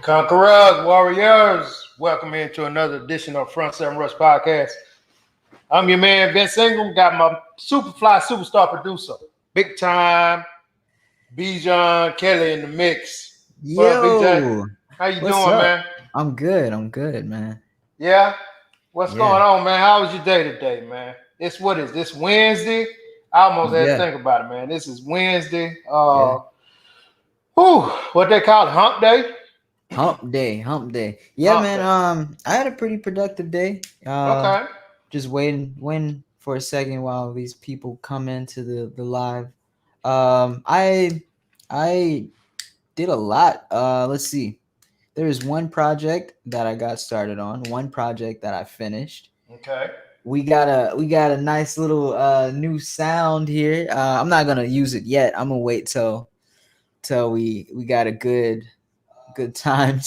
Conquerors, Warriors, welcome into another edition of Front Seven Rush Podcast. I'm your man, Vincent Ingram, got my Superfly superstar producer, big time, Bijan, Kelley in the mix. What up, BJ? Yo, How you what's doing, up? man? I'm good, man. Yeah? What's going Yeah, on, man? How was your day today, man? What is this, Wednesday? I almost had to yeah, think about it, man. This is Wednesday. yeah. Whew, what they call it, hump day? Hump day. Yeah, Hump man. day. I had a pretty productive day. Okay. Just waiting for a second while these people come into the live. I did a lot. Let's see. There is one project that I got started on. One project that I finished. Okay. We got a nice little new sound here. I'm not gonna use it yet. I'm gonna wait till we got a good time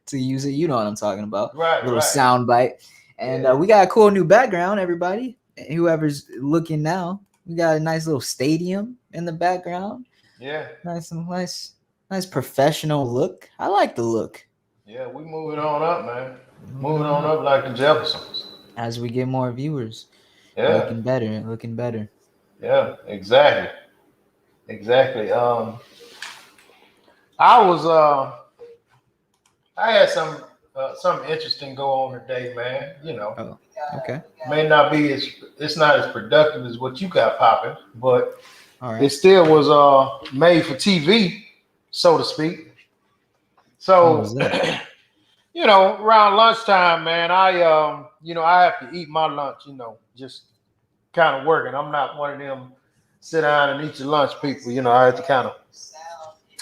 to use it. You know what I'm talking about. Right, A little right. sound bite. And Yeah. we got a cool new background, everybody. Whoever's looking now, we got a nice little stadium in the background. Yeah. Nice professional look. I like the look. Yeah, we moving on up, man. Moving on up like the Jeffersons. As we get more viewers. Yeah, Looking better. yeah, exactly. Exactly. I was I had something interesting go on today, man. Oh, okay. May not be it's not as productive as what you got popping, but All it right. still was made for TV, so to speak. What So was that? around lunchtime, man, I have to eat my lunch, just kind of working. I'm not one of them sit down and eat your lunch people.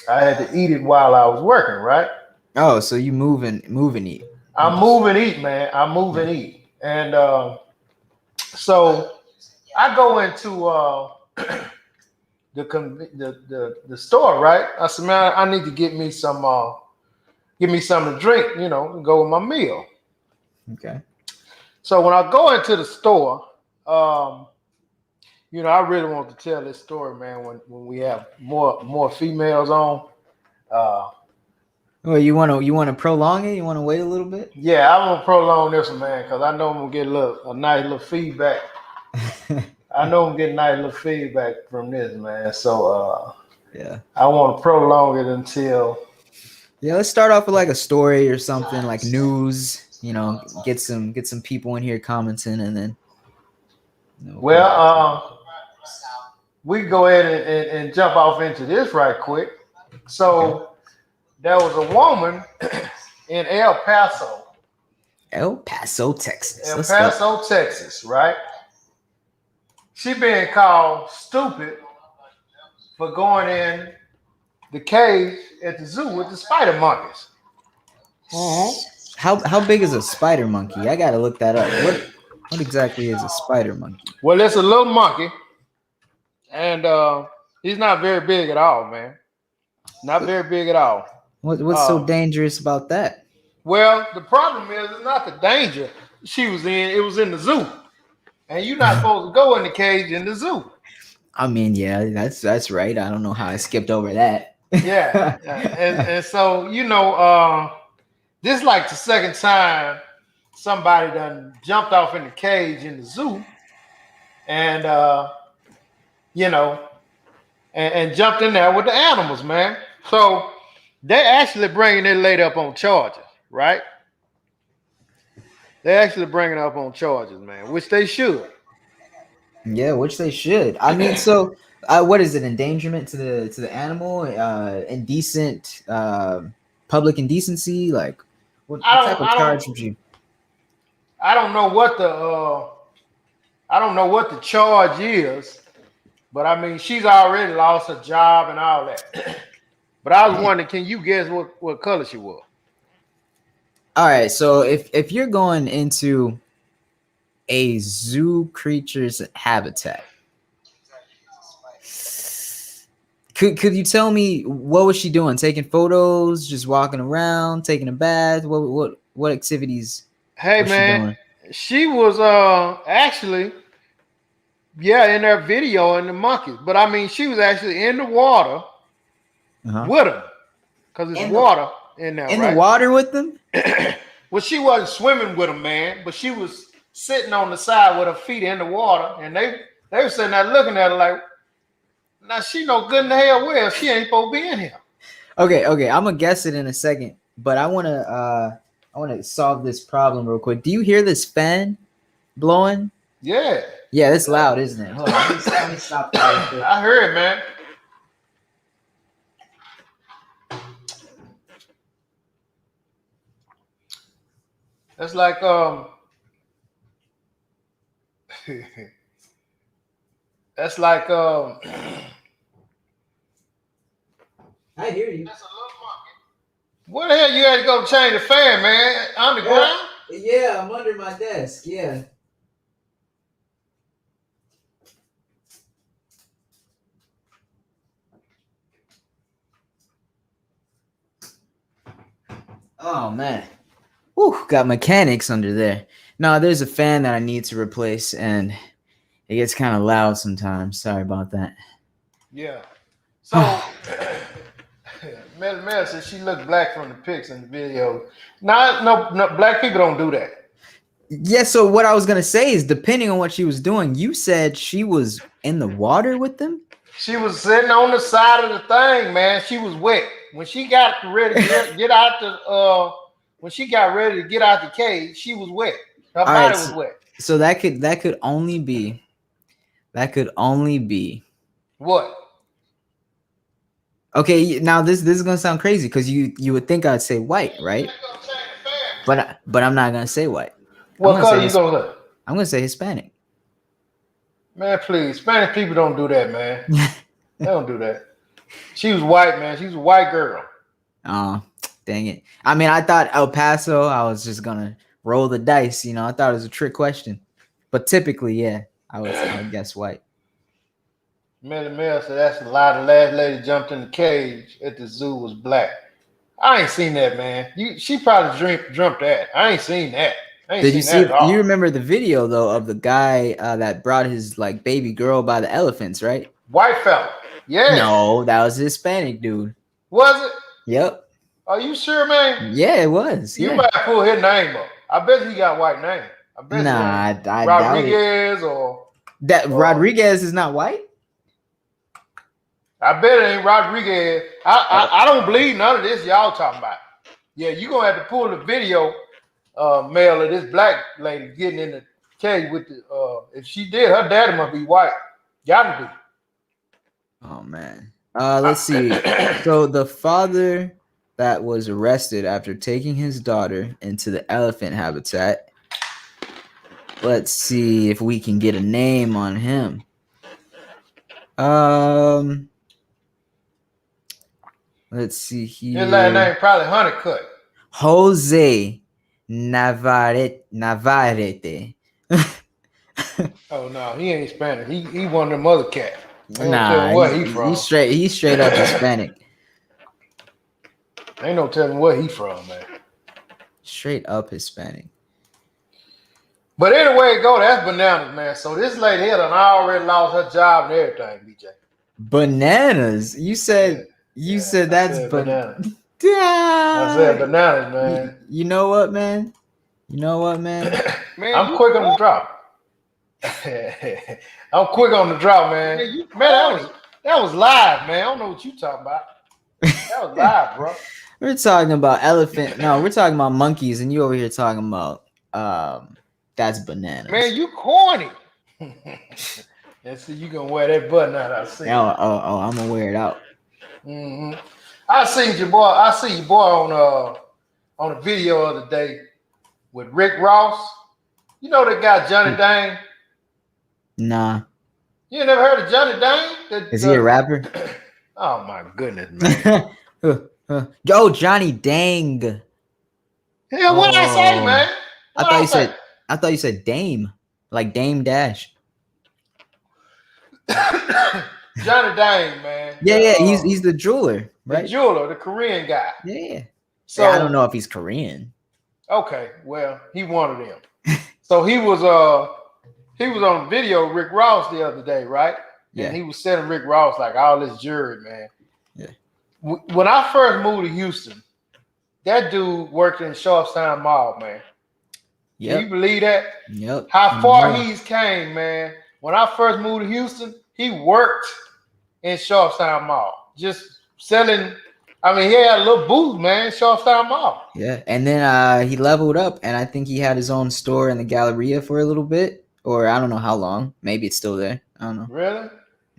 I had to eat it while I was working, right? Oh, so you moving eat. I Nice. move and eat, man. I move Yeah. and eat. And so I go into the store, right? I said, man, I need to get me something to drink, and go with my meal. Okay. So when I go into the store, um, I really want to tell this story, man. When we have more females on, uh, Well, you wanna prolong it? You wanna wait a little bit? yeah, I'm gonna prolong this one, man, because I know I'm gonna get a nice little feedback. I know I'm getting nice little feedback from this, man. So Yeah. I want to prolong it until. Yeah, let's start off with like a story or something, like news. Get some people in here commenting, and then we'll come Well, back to it. we can go ahead and jump off into this right quick. Okay. So there was a woman in El Paso, El Paso, Texas. El Let's go. Paso, Texas, right? She being called stupid for going in the cage at the zoo with the spider monkeys. How big is a spider monkey? I gotta look that up. What exactly is a spider monkey? Well, it's a little monkey, and he's not very big at all, man. Not very big at all. What's so Uh, dangerous about that? well, the problem is it's not the danger she was in. It was in the zoo, and you're not supposed to go in the cage in the zoo. I mean, yeah, that's right. I don't know how I skipped over that. Yeah, and so this is like the second time somebody done jumped off in the cage in the zoo, and you know, and jumped in there with the animals, man. So they actually bringing it laid up on charges, right? They're actually bringing it up on charges, man, which they should. Yeah, which they should. I mean, so what is it? Endangerment to the animal? Indecent, public indecency? Like, I what type don't, of I don't, charge would you? I don't know what I don't know what the charge is, but I mean, she's already lost her job and all that. But I was Dang. wondering, can you guess what color she was? All right, so if you're going into a zoo creature's habitat, could you tell me what was she doing? Taking photos, just walking around, taking a bath? What activities Hey, was she man, doing? she was actually in their video in the monkeys, but I mean, she was actually in the water Uh-huh. with them because it's In the water in there, In right? the water with them? Well, she wasn't swimming with him, man, but she was sitting on the side with her feet in the water, and they were sitting there looking at her like, now she no good in the hell well. She ain't supposed to be in here. Okay. I'm gonna guess it in a second, but I wanna solve this problem real quick. Do you hear this fan blowing? Yeah. Yeah, it's loud, isn't it? Hold on, let me stop that real quick. I heard, man. That's like that's like I hear you. Where the hell you had to go change the fan, man? Underground? Yeah, I'm under my desk. Yeah. Oh man. Whew, got mechanics under there. No, there's a fan that I need to replace, and it gets kind of loud sometimes. Sorry about that. Yeah. So Mel said she looked black from the pics in the video. No, black people don't do that. Yeah, so what I was gonna say is, depending on what she was doing, you said she was in the water with them? She was sitting on the side of the thing, man. She was wet. When she got ready to get out the when she got ready to get out the cage, she was wet. Her body was wet. So that could only be what? Okay, now this is gonna sound crazy because you would think I'd say white, right? But I'm not gonna say white. What color you gonna say? I'm gonna say Hispanic. Man, please, Spanish people don't do that, man. They don't do that. She was white, man. She was a white girl. Oh, dang it! I mean, I thought El Paso. I was just gonna roll the dice, you know. I thought it was a trick question, but typically, yeah, I would guess white. Mel said that's a lie. The last lady jumped in the cage at the zoo was black. I ain't seen that, man. She probably dreamt that. I ain't seen that. Did you see? You remember the video though of the guy that brought his like baby girl by the elephants, right? White fella. Yeah. No, that was a Hispanic dude. Was it? Yep. Are you sure, man? Yeah, it was. You might pull his name up. I bet he got white name. I bet. Nah, I Rodriguez or that Rodriguez is not white. I bet it ain't Rodriguez. I don't believe none of this y'all talking about. Yeah, you gonna have to pull the video, Mel, of this black lady getting in the cage with the. If she did, her daddy must be white. Gotta be. Oh man. Let's see. So the father that was arrested after taking his daughter into the elephant habitat. Let's see if we can get a name on him. Let's see here. His last name probably Honeycutt. Jose Navarrete. Oh no, he ain't Spanish. He one of them other cats. Nah, where he from. He's straight up Hispanic. Ain't no telling where he from, man. Straight up Hispanic. But anyway, that's bananas, man. So this lady here done already lost her job and everything, BJ. Bananas? You said that's bananas. I said bananas, man. You know what, man? Man, I'm quick on the drop. I'm quick on the drop, man. Man, that was live, man. I don't know what you talking about. That was live, bro. We're talking about elephant. No, we're talking about monkeys, and you over here talking about that's bananas. Man, you corny. And see, you gonna wear that button out. I see. Oh, I'm gonna wear it out. Mm-hmm. I see your boy on a video of the day with Rick Ross. You know that guy Johnny Dang? Nah. You never heard of Johnny Dang? Is he a rapper? Oh my goodness, man. Yo, Johnny Dang. Yeah, what I say, man? I thought you said Dame, like Dame Dash. Johnny Dang, man. Yeah, he's the jeweler, right? The jeweler, the Korean guy. Yeah. So I don't know if he's Korean. Okay, well, he one of them. So he was on video with Rick Ross the other day, right? Yeah. And he was selling Rick Ross like all this jewelry, man. Yeah. When I first moved to Houston, that dude worked in Sharpstown Mall, man. Can you Yep. believe that? Yep. How far he's came, man. When I first moved to Houston, he worked in Sharpstown Mall, just selling. I mean, he had a little booth, man, Sharpstown Mall. Yeah, and then he leveled up, and I think he had his own store in the Galleria for a little bit, or I don't know how long. Maybe it's still there. I don't know. Really?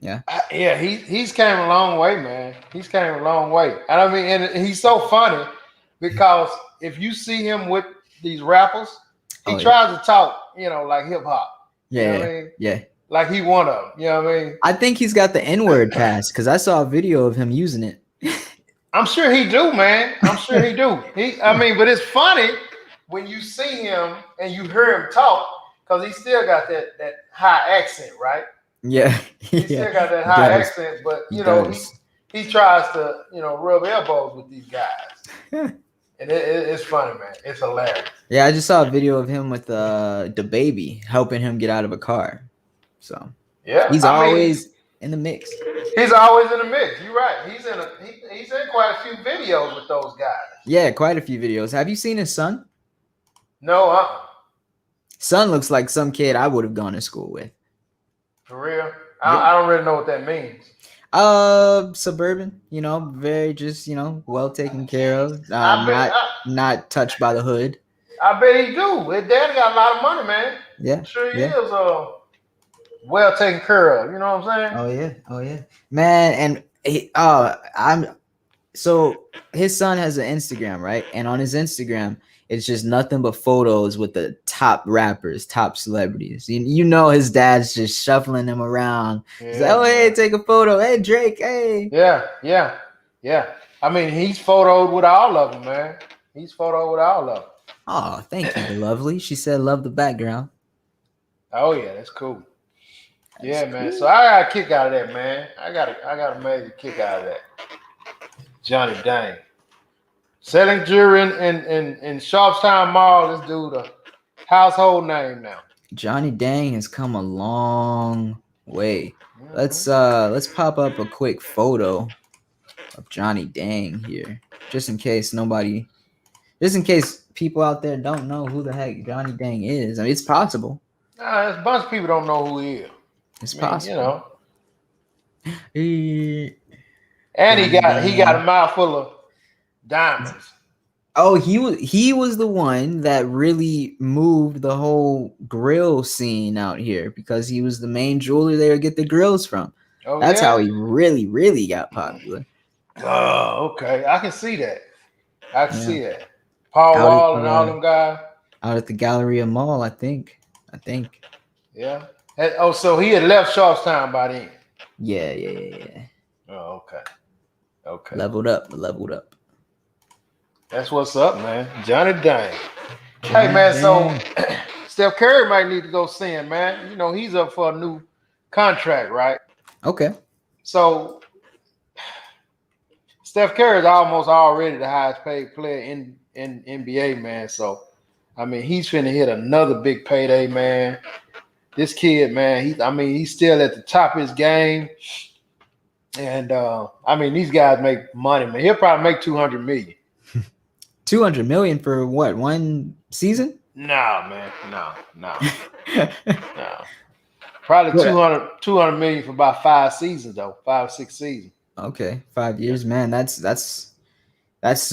Yeah. Yeah, he's came a long way, man. He's came a long way. And I mean, and he's so funny because if you see him with these rappers, he tries to talk, like hip hop. Yeah, you know what I mean? Yeah. Like he one of them. You know what I mean? I think he's got the N-word pass because I saw a video of him using it. I'm sure he do, man. I'm sure he do. But it's funny when you see him and you hear him talk because he still got that high accent, right? Yeah, he still got that high accent, but he tries to rub elbows with these guys, and it's funny, man. It's hilarious. Yeah, I just saw a video of him with the baby helping him get out of a car. So yeah, he's always in the mix. He's always in the mix. You're right. He's in quite a few videos with those guys. Yeah, quite a few videos. Have you seen his son? No, Son looks like some kid I would have gone to school with. For real? I don't really know what that means. Suburban, very just, well taken care of. Not touched by the hood. I bet he do. His dad got a lot of money, man. Yeah. I'm sure he is well taken care of. You know what I'm saying? Oh yeah. Man, and so his son has an Instagram, right? And on his Instagram, it's just nothing but photos with the top rappers, top celebrities. His dad's just shuffling them around. Yeah, he's like, oh, hey, take a photo. Hey, Drake, hey. Yeah. I mean, he's photoed with all of them, man. He's photoed with all of them. Oh, thank you, lovely. She said, love the background. Oh, yeah, that's cool. Man. So I got a kick out of that, man. I got a major kick out of that. Johnny Dang. Selling jewelry in Sharpstown Mall. This dude a household name now. Johnny Dang has come a long way. Let's pop up a quick photo of Johnny Dang here, just in case people out there don't know who the heck Johnny Dang is. I mean, it's possible. There's a bunch of people don't know who he is. It's possible. And he got a mouthful of diamonds. Oh, he was the one that really moved the whole grill scene out here because he was the main jeweler they would get the grills from. Oh, that's how he really, really got popular. Oh, okay. I can see that. See that. Paul Wall and all them guys. Out at the Galleria Mall, I think. Yeah. Oh, so he had left Sharpstown by then. Yeah. Oh, okay. Leveled up. That's what's up, man. Johnny Dang. Hey, man, so Steph Curry might need to go see him, man. He's up for a new contract, right? Okay. So Steph Curry is almost already the highest paid player in NBA, man. So, I mean, he's finna hit another big payday, man. This kid, man, he's still at the top of his game. And, these guys make money, man. He'll probably make $200 million. $200 million for what? One season? Nah, man. No. Probably $200 million for about 5 seasons, though. 5 or 6 seasons. Okay, 5 years, man. That's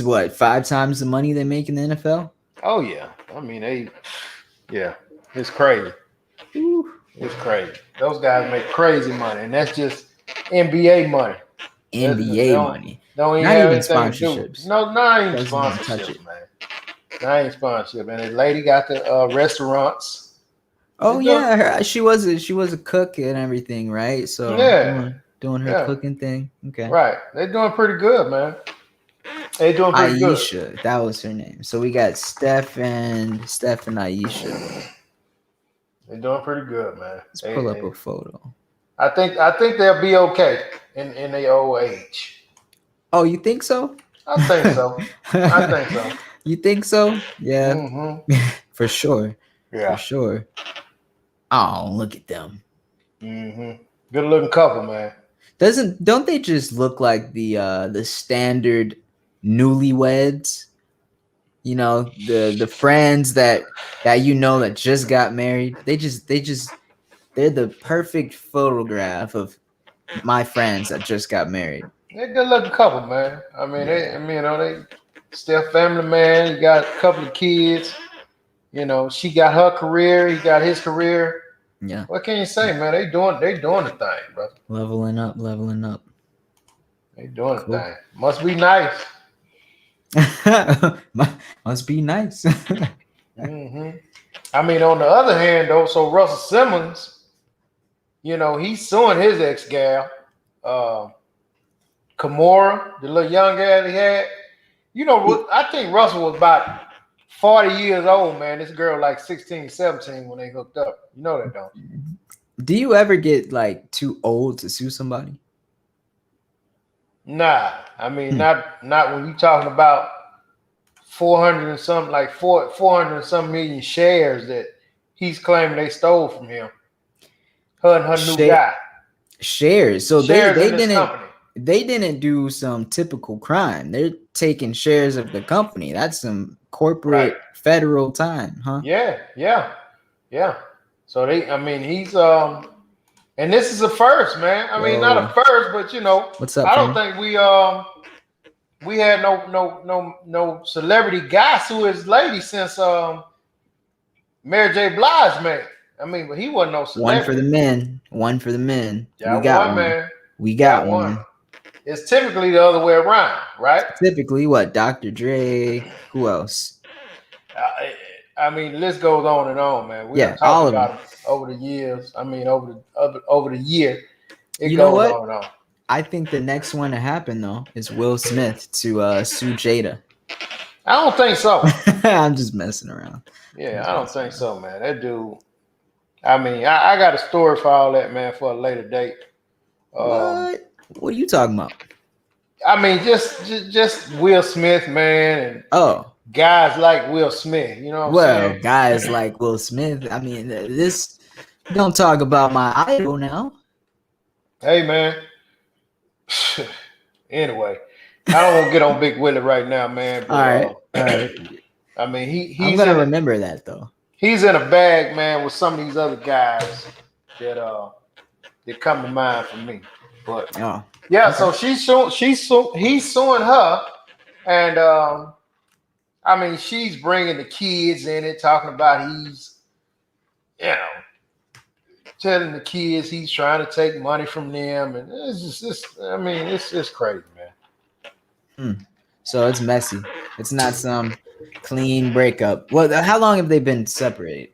what, 5 times the money they make in the NFL? Oh yeah. I mean, it's crazy. Ooh. It's crazy. Those guys make crazy money, and that's just NBA money. Money. Not even sponsorships. No, not even sponsorships, man. Not even sponsorship. And the lady got the restaurants. Oh yeah, she was a cook and everything, right? So doing her cooking thing. Okay. Right. They're doing pretty good, man. They're doing pretty good. Aisha, that was her name. So we got Steph and Aisha. They're doing pretty good, man. Let's pull up a photo. I think they'll be okay in their old age. Oh, you think so? I think so. You think so? Yeah. Mm-hmm. For sure. Yeah. For sure. Oh, look at them. Mm-hmm. Good looking couple, man. Don't they just look like the standard newlyweds? you know, the friends that you know that just got married. They're the perfect photograph of my friends that just got married. They're a good looking couple, man. I mean, Yeah. they Steph family man. You got a couple of kids. You know, she got her career. He got his career. Yeah. What can you say, man? They doing the thing, bro. Leveling up, leveling up. They doing the Cool. thing. Must be nice. Must be nice. Hmm. I mean, on the other hand, though, so Russell Simmons, you know, he's suing his ex gal, Kimora, the little young gal he had. You know, I think Russell was about 40 years old, man. This girl like 16, 17 when they hooked up. You know that, don't you? Do you ever get like too old to sue somebody? Nah, I mean, not when you talking about 400 and something, like 400 and some million shares that he's claiming they stole from him. Her and her new guy. Shares. So Shares they in this didn't company. they didn't do some typical crime. They're taking shares of the company. That's some corporate federal time, huh? Yeah. So he's and this is a first, man. I mean, not a first, but you know, What's up, I don't fam? think we had no celebrity guy sue his lady since Mary J. Blige, man. I mean, but he wasn't no celebrity. One for the men. One for the men. Yeah, we got one. Man. We got one. It's typically the other way around, right? Typically, what? Dr. Dre. Who else? I mean, the list goes on and on, man. We talked about it over the years. I mean, over the year, it goes on and on. I think the next one to happen though is Will Smith to sue Jada. I don't think so. I'm just messing around. Yeah, I don't think so, man. That dude. I mean, I got a story for all that, man, for a later date. What are you talking about? I mean, just Will Smith, man, and guys like Will Smith. You know what I'm saying? Guys like Will Smith. I mean, this don't talk about my idol now. Hey, man. Anyway, I don't want to get on Big Willie right now, man. But, all right. I mean, he's I'm gonna remember that though. He's in a bag, man, with some of these other guys that come to mind for me. But so he's suing her, and I mean, she's bringing the kids in it, talking about he's, you know, telling the kids he's trying to take money from them, and it's just I mean, it's just crazy, man. So it's messy. It's not some clean breakup. Well, how long have they been separated?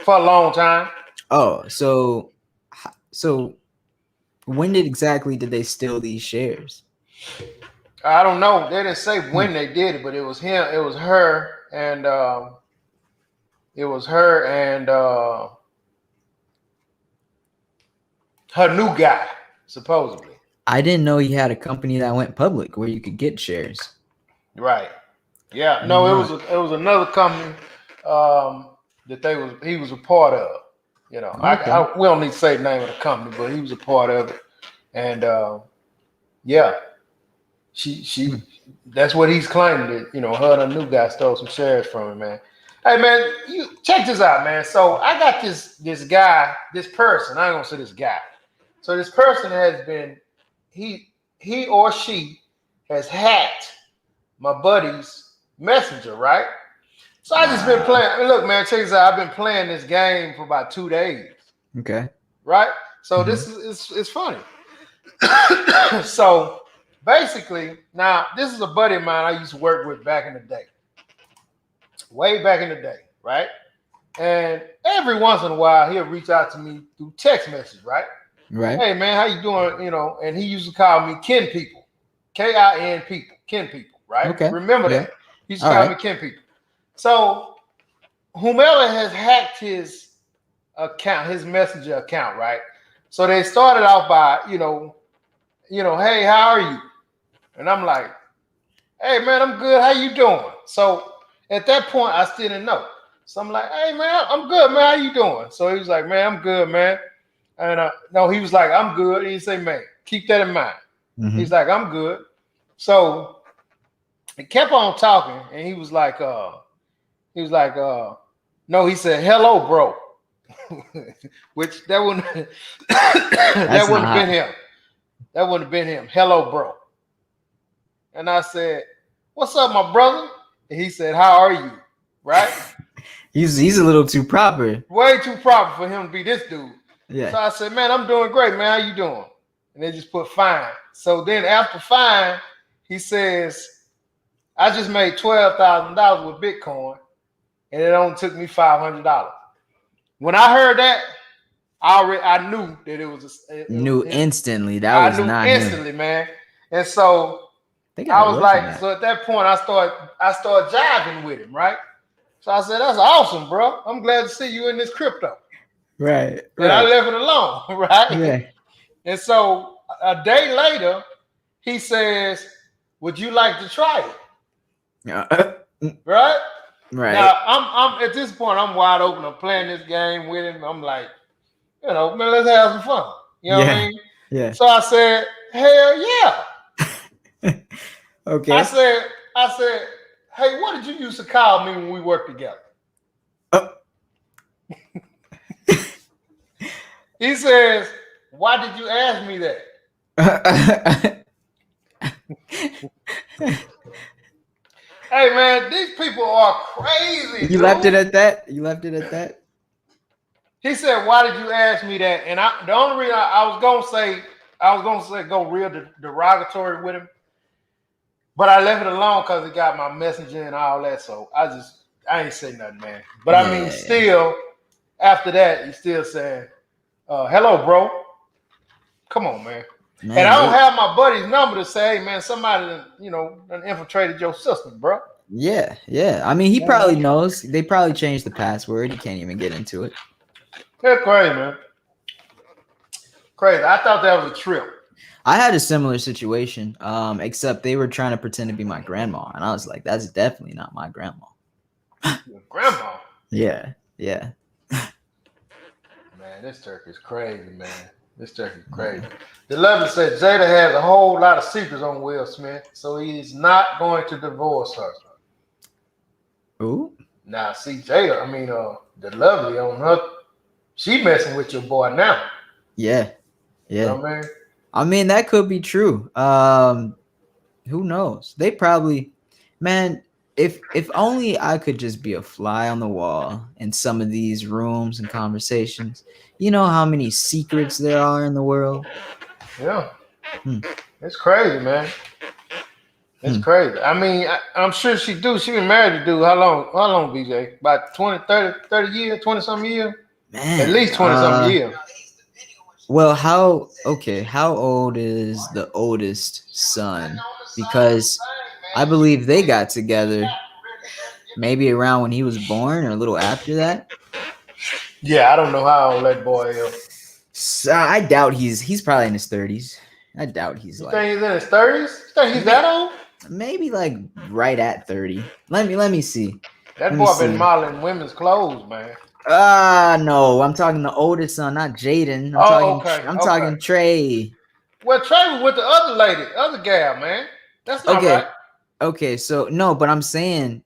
For a long time. Oh, so when exactly did they steal these shares? I don't know. They didn't say when they did it, but it was him. It was her, and her new guy, supposedly. I didn't know he had a company that went public where you could get shares. Right. Yeah. No, it was another company that he was a part of. You know, we don't need to say the name of the company, but he was a part of it, and she that's what he's claiming, that, you know, her and her new guy stole some shares from him, man. Hey, man, you check this out, man. So I got this guy, this person. I ain't gonna say this guy. So this person has been he or she has hacked my buddy's messenger, right? So I just been playing. I mean, look, man, check this out. I've been playing this game for about 2 days. Okay. Right? So this is it's funny. So basically, now this is a buddy of mine I used to work with back in the day. Way back in the day, right? And every once in a while he'll reach out to me through text message, right? Right. Hey man, how you doing? You know, and he used to call me kin people. Kin people, kin people, right? Okay. Remember that. He used to call me kin people. So whomever has hacked his account, his messenger account, right? So they started out by, you know, hey, how are you? And I'm like, hey man, I'm good. How you doing? So at that point, I still didn't know. So I'm like, hey man, I'm good, man. How you doing? So he was like, man, I'm good, man. And no, he was like, I'm good. He didn't say, man, keep that in mind. He's like, I'm good. So He kept on talking, and he was like, no, he said, hello, bro. Which that wouldn't that wouldn't have been him. That wouldn't have been him. Hello, bro. And I said, what's up, my brother? And he said, how are you? Right? He's a little too proper. Way too proper for him to be this dude. Yeah. So I said, man, I'm doing great, man. How you doing? And they just put fine. So then after fine, he says, I just made $12,000 with Bitcoin, and it only took me $500. When I heard that, I knew that it was instantly. That was not instantly, him. Man. And so I was like, so at that point, I started jiving with him, right? So I said, that's awesome, bro. I'm glad to see you in this crypto. Right. And I left it alone, right? Yeah. And so a day later, he says, would you like to try it? Right? Right. Now, I'm at this point, I'm wide open. I'm playing this game with him. I'm like, man, let's have some fun. You know what I mean? Yeah. So I said, hell yeah. Okay. I said, hey, what did you used to call me when we worked together? He says, why did you ask me that? Hey, man, these people are crazy. You left it at that? He said, why did you ask me that? And the only reason I was going to say go real derogatory with him, but I left it alone because it got my messaging and all that. So I ain't say nothing, man. But I mean, still, after that, he's still saying, hello, bro. Come on, man. And I don't have my buddy's number to say, hey, man, somebody done infiltrated your system, bro. Yeah. I mean, he probably knows. They probably changed the password. He can't even get into it. That's crazy, man. Crazy. I thought that was a trip. I had a similar situation, except they were trying to pretend to be my grandma, and I was like, "That's definitely not my grandma." Your grandma? Yeah. Man, this turkey's crazy, man. This turkey's crazy. The level said Jada has a whole lot of secrets on Will Smith, so he's not going to divorce her. Ooh. Now, see, Jada, the lovely on her, she messing with your boy now. Yeah. You know what I mean? I mean, that could be true. Who knows? They probably, man, if only I could just be a fly on the wall in some of these rooms and conversations. You know how many secrets there are in the world? Yeah. It's crazy, man. It's crazy. I mean, I'm sure she been married to dude. How long, BJ? About 20, 30 years, 20-something years? Man. At least 20-something years. Well, how old is the oldest son? Because I believe they got together maybe around when he was born or a little after that. Yeah, I don't know how old that boy is. So I doubt he's probably in his 30s. I doubt he's think he's in his 30s? You think he's that old? Maybe like right at 30. Let me see. That boy been modeling women's clothes, man. No, I'm talking the oldest son, not Jaden. I'm talking Trey. Well, Trey was with the other gal, man. That's not right. Okay, so no, but I'm saying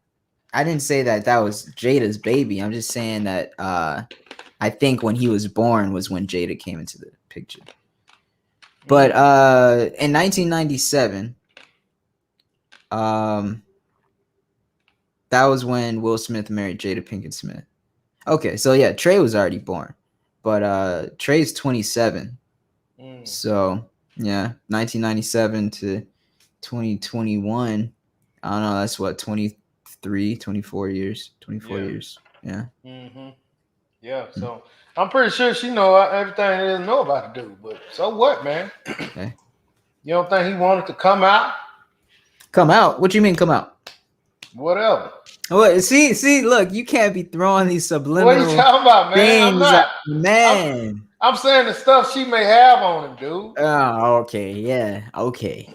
I didn't say that was Jada's baby. I'm just saying that I think when he was born was when Jada came into the picture. But in 1997, that was when Will Smith married Jada Pinkett Smith. Okay, so yeah, Trey was already born, but Trey's 27. So yeah, 1997 to 2021. I don't know. That's what 24 years. 24 years. Yeah. Yeah. So I'm pretty sure she know everything there is to know about the dude. But so what, man? Okay. You don't think he wanted to come out? Come out? What do you mean come out? Whatever. What? See, look, you can't be throwing these subliminal what are you talking about, man? things. I'm not. Man. I'm saying the stuff she may have on him, dude. Oh, okay. Yeah. Okay.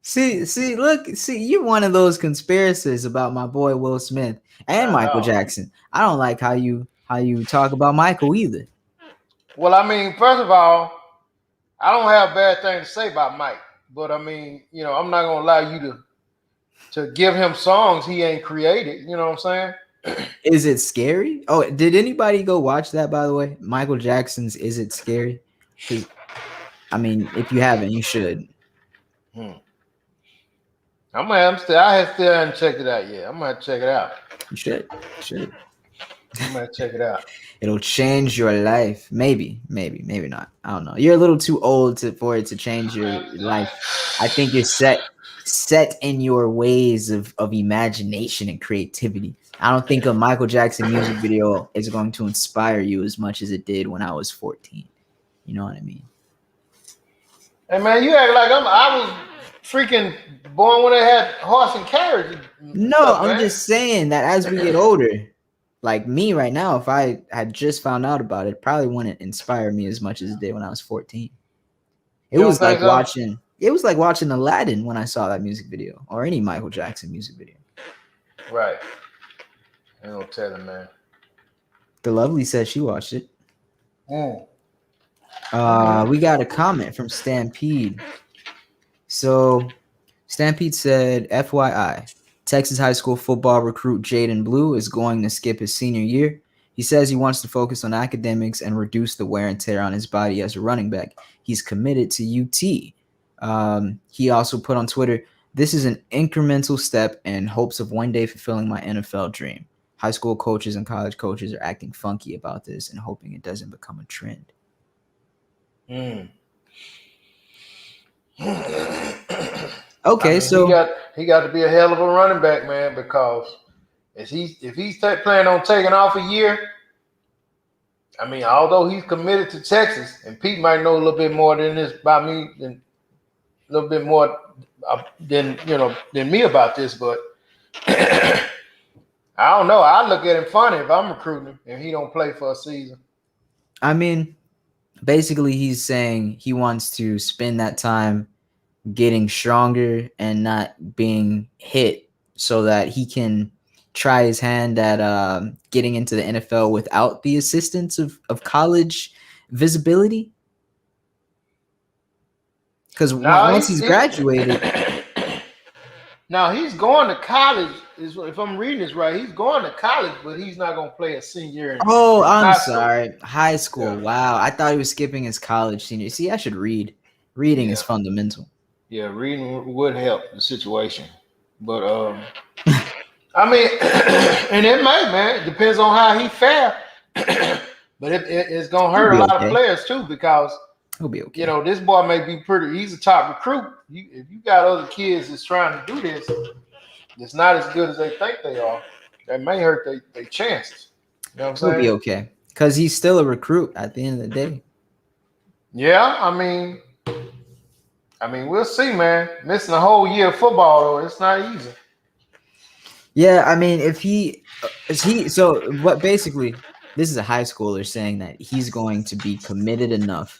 See, you're one of those conspiracists about my boy Will Smith and Michael Jackson. I don't like how you talk about Michael either. Well, I mean, first of all, I don't have bad things to say about Mike, but I mean, I'm not gonna allow you to to give him songs he ain't created. You know what I'm saying? Is It Scary? Oh, did anybody go watch that, by the way? Michael Jackson's Is It Scary? Because, I mean, if you haven't, you should. I still haven't checked it out yet. I'm gonna check it out. You should. I'm gonna check it out. It'll change your life. Maybe not. I don't know. You're a little too old for it to change your life. I think you're set in your ways of imagination and creativity. I don't think a Michael Jackson music video is going to inspire you as much as it did when I was 14. You know what I mean? Hey man, you act like I was freaking born when they had horse and carriage. No, I'm just saying that as we get older, like me right now, if I had just found out about it, probably wouldn't inspire me as much as it did when I was 14. It was like watching Aladdin when I saw that music video, or any Michael Jackson music video. Right. Ain't no telling, man. The Lovely says she watched it. Mm. We got a comment from Stampede. So Stampede said, FYI, Texas high school football recruit Jaden Blue is going to skip his senior year. He says he wants to focus on academics and reduce the wear and tear on his body as a running back. He's committed to UT. He also put on Twitter, this is an incremental step in hopes of one day fulfilling my NFL dream. High school coaches and college coaches are acting funky about this and hoping it doesn't become a trend. Okay, so he got to be a hell of a running back, man, because if he's planning on taking off a year, I mean, although he's committed to Texas, and Pete might know a little bit more than this about me, than a little bit more than me about this, but I don't know. I look at him funny if I'm recruiting him and he don't play for a season. I mean, basically he's saying he wants to spend that time getting stronger and not being hit so that he can try his hand at getting into the NFL without the assistance of college visibility. Because once he's graduated... Now, he's going to college. If I'm reading this right, he's going to college, but he's not going to play a senior. I'm sorry. High school. Yeah. Wow. I thought he was skipping his college senior. See, I should read. Reading is fundamental. Yeah, reading would help the situation. But, I mean, and it might, man. It depends on how he fare. But it's going to hurt a lot of players, too, because he'll be okay. This boy may be he's a top recruit. If you got other kids that's trying to do this, it's not as good as they think they are. That may hurt their chances. You know what I'm saying? He'll be okay. Because he's still a recruit at the end of the day. Yeah, I mean, we'll see, man. Missing a whole year of football, though, it's not easy. Yeah, I mean, basically, this is a high schooler saying that he's going to be committed enough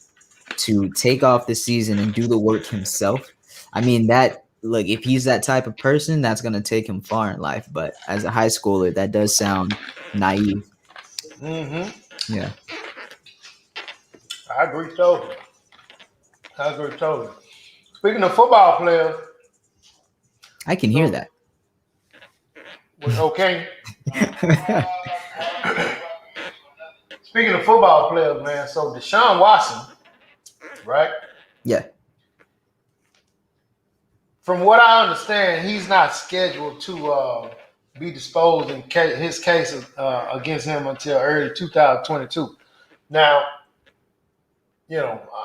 to take off the season and do the work himself. I mean, if he's that type of person, that's going to take him far in life. But as a high schooler, that does sound naive. Mm-hmm. Yeah. I agree totally. Speaking of football players. I can hear that. Okay. Speaking of football players, man, so Deshawn Watson, right? Yeah. From what I understand, he's not scheduled to be disposed in his case against him until early 2022. Now,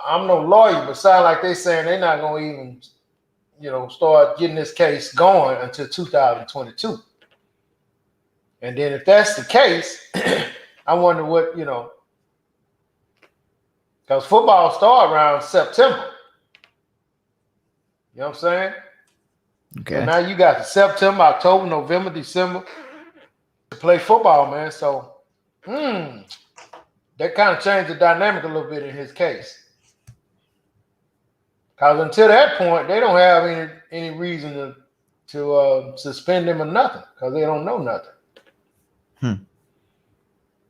I'm no lawyer, but sound like they're saying they're not going to even, start getting this case going until 2022. And then if that's the case, I wonder what, because football starts around September. You know what I'm saying? Okay. So now you got September, October, November, December to play football, man. So that kind of changed the dynamic a little bit in his case. Because until that point, they don't have any reason to suspend him or nothing because they don't know nothing.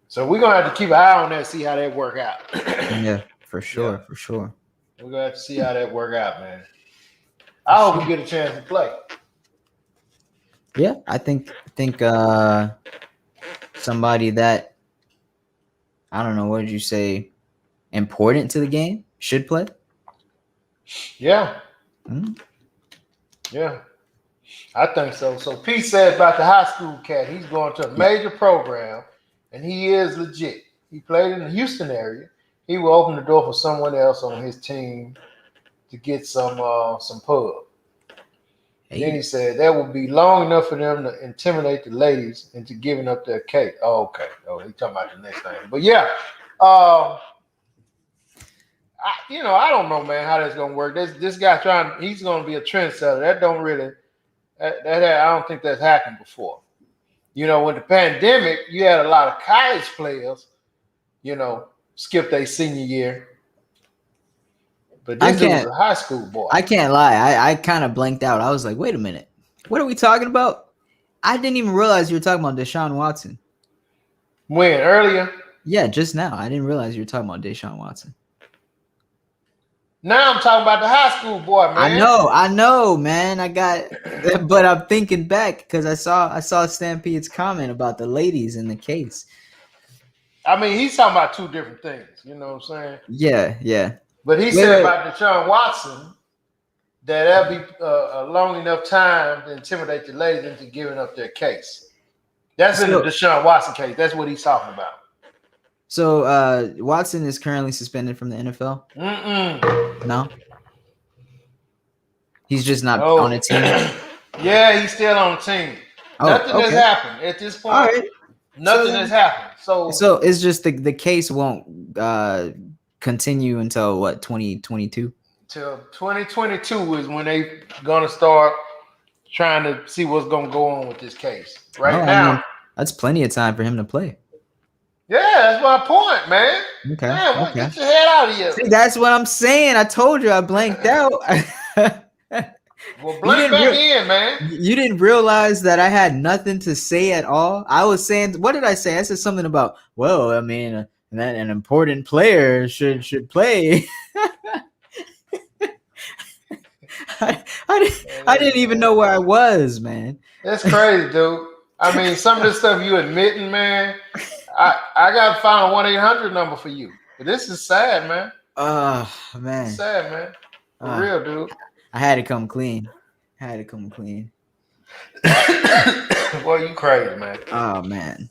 So we're going to have to keep an eye on that, see how that work out. Yeah, for sure. We're going to have to see how that work out, man. I hope we get a chance to play. Yeah, I think somebody that, I don't know, what did you say, important to the game should play. Yeah, Mm. yeah, I think so. So Pete said about the high school cat, he's going to a Yeah. major program, and he is legit. He played in the Houston area. He will open the door for someone else on his team to get some pub. Then he Hey. said that would be long enough for them to intimidate the ladies into giving up their cake. Oh, okay. Oh, he's talking about the next thing. But yeah, I don't know, man, how that's gonna work. This guy he's gonna be a trendsetter. That don't really, I don't think that's happened before. With the pandemic, you had a lot of college players, skip their senior year. But I this dude was can't a high school boy. I can't lie. I kind of blanked out. I was like, wait a minute. What are we talking about? I didn't even realize you were talking about Deshaun Watson. When earlier? Yeah, just now. I didn't realize you were talking about Deshaun Watson. Now I'm talking about the high school boy, man. I know, man. But I'm thinking back because I saw Stampede's comment about the ladies in the case. I mean, he's talking about two different things. You know what I'm saying? Yeah. But he said about Deshaun Watson that that'll be a long enough time to intimidate the ladies into giving up their case. That's in the Deshaun Watson case. That's what he's talking about. So Watson is currently suspended from the NFL? No? He's just not on a team? Yeah, he's still on the team. Nothing has happened at this point. All right. Nothing has happened. So it's just the case won't continue until what, 2022? Till 2022 is when they gonna start trying to see what's gonna go on with this case. Now, I mean, that's plenty of time for him to play. Yeah, that's my point, man. Okay. Man, get your head out of here. See, that's what I'm saying. I told you I blanked out. Well, blank back in, man. You didn't realize that I had nothing to say at all. I was saying, what did I say? I said something about, well, I mean, that an important player should play. I didn't even know where I was, man. That's crazy, dude. I mean, some of this stuff you admitting, man. I gotta find a 1-800 number for you. But this is sad, man. Man. It's sad, man. For real, dude. I had to come clean. Boy, you crazy, man. Oh, man.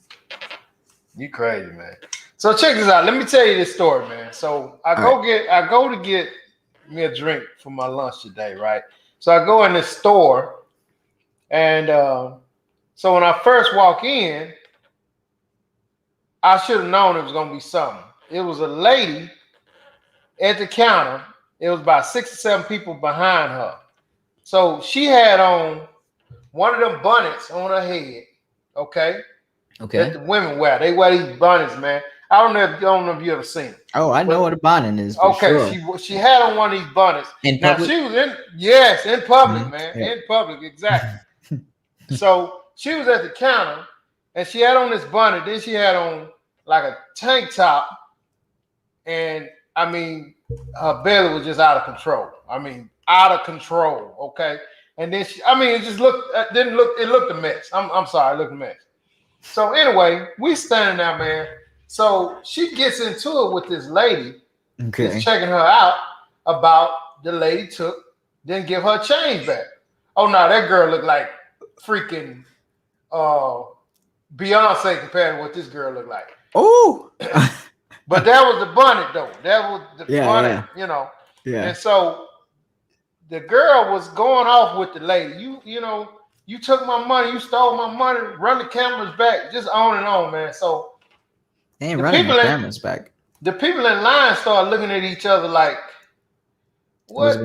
You crazy, man. So check this out. Let me tell you this story, man. So I go to get me a drink for my lunch today, right? So I go in this store, and so when I first walk in, I should have known it was gonna be something. It was a lady at the counter. It was about 6 or 7 people behind her. So she had on one of them bonnets on her head. Okay. That the women wear. They wear these bonnets, man. I don't know if you ever seen it. Oh, I know what a bonnet is. Okay, sure. She had on one of these bonnets. In public? Now she was in public, man. Yeah. In public, exactly. So she was at the counter and she had on this bonnet. Then she had on like a tank top, and I mean her belly was just out of control. I mean, out of control. Okay, and then it just looked it looked a mess. I'm sorry, it looked a mess. So anyway, we standing there, man. So she gets into it with this lady. Okay. Just checking her out about the lady didn't give her change back. Oh no, that girl looked like freaking Beyonce compared to what this girl looked like. Oh. But that was the bonnet though. That was the bonnet, you know. Yeah. And so the girl was going off with the lady. You took my money, you stole my money, run the cameras back, just on and on, man. So they ain't running the cameras back. The people in line started looking at each other like, what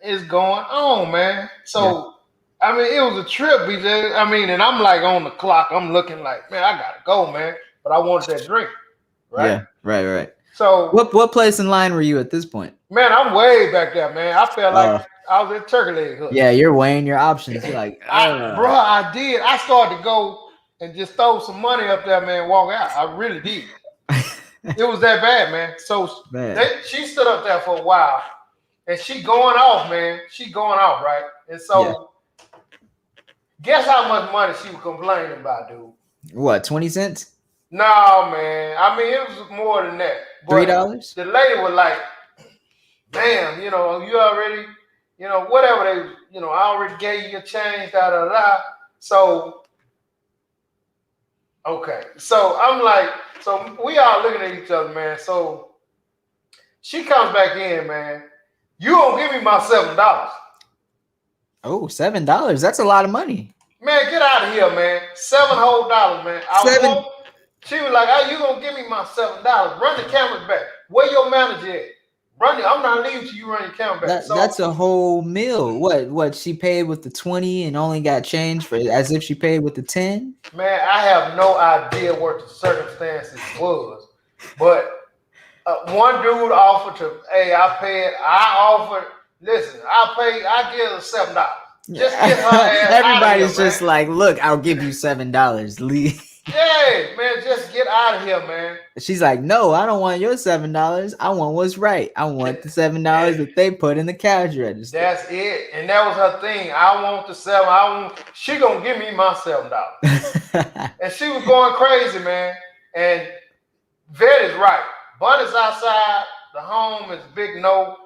is going on, man? So I mean, it was a trip, BJ. I mean, and I'm like on the clock. I'm looking like, man, I gotta go, man. But I wanted that drink. Right? Yeah, right. So what place in line were you at this point? Man, I'm way back there, man. I felt like I was at Turkey Leg Hook. Yeah, you're weighing your options. You're like, I did. I started to go and just throw some money up there, man, walk out. I really did. It was that bad, man. So she stood up there for a while, and she going off, man. She going off, right? And so Guess how much money she was complaining about, dude? What, 20 cents? No, man. I mean, it was more than that. But $3? the lady was like, damn, you already, whatever I already gave you your change, da da da. So, okay. So I'm like, so we all looking at each other, man. So she comes back in, man. You gonna give me my $7. Oh, $7. That's a lot of money. Man, get out of here, man. $7 whole, man. Seven. She was like, "How you gonna give me my $7? Run the cameras back. Where your manager at? I'm not leaving till you run your camera back." That's a whole meal. What she paid with the 20 and only got change for as if she paid with the 10? Man, I have no idea what the circumstances was, but one dude offered to, hey, I offered. Listen, I give her $7. Just get her ass Everybody's out of here, just like, look, I'll give you $7. Leave. Yeah, man, just get out of here, man. She's like, no, I don't want your $7. I want what's right. I want the $7 that they put in the cash register. That's it. And that was her thing. I want the $7. She gonna give me my $7. And she was going crazy, man. And Vet is right. Bunny's outside. The home is big no.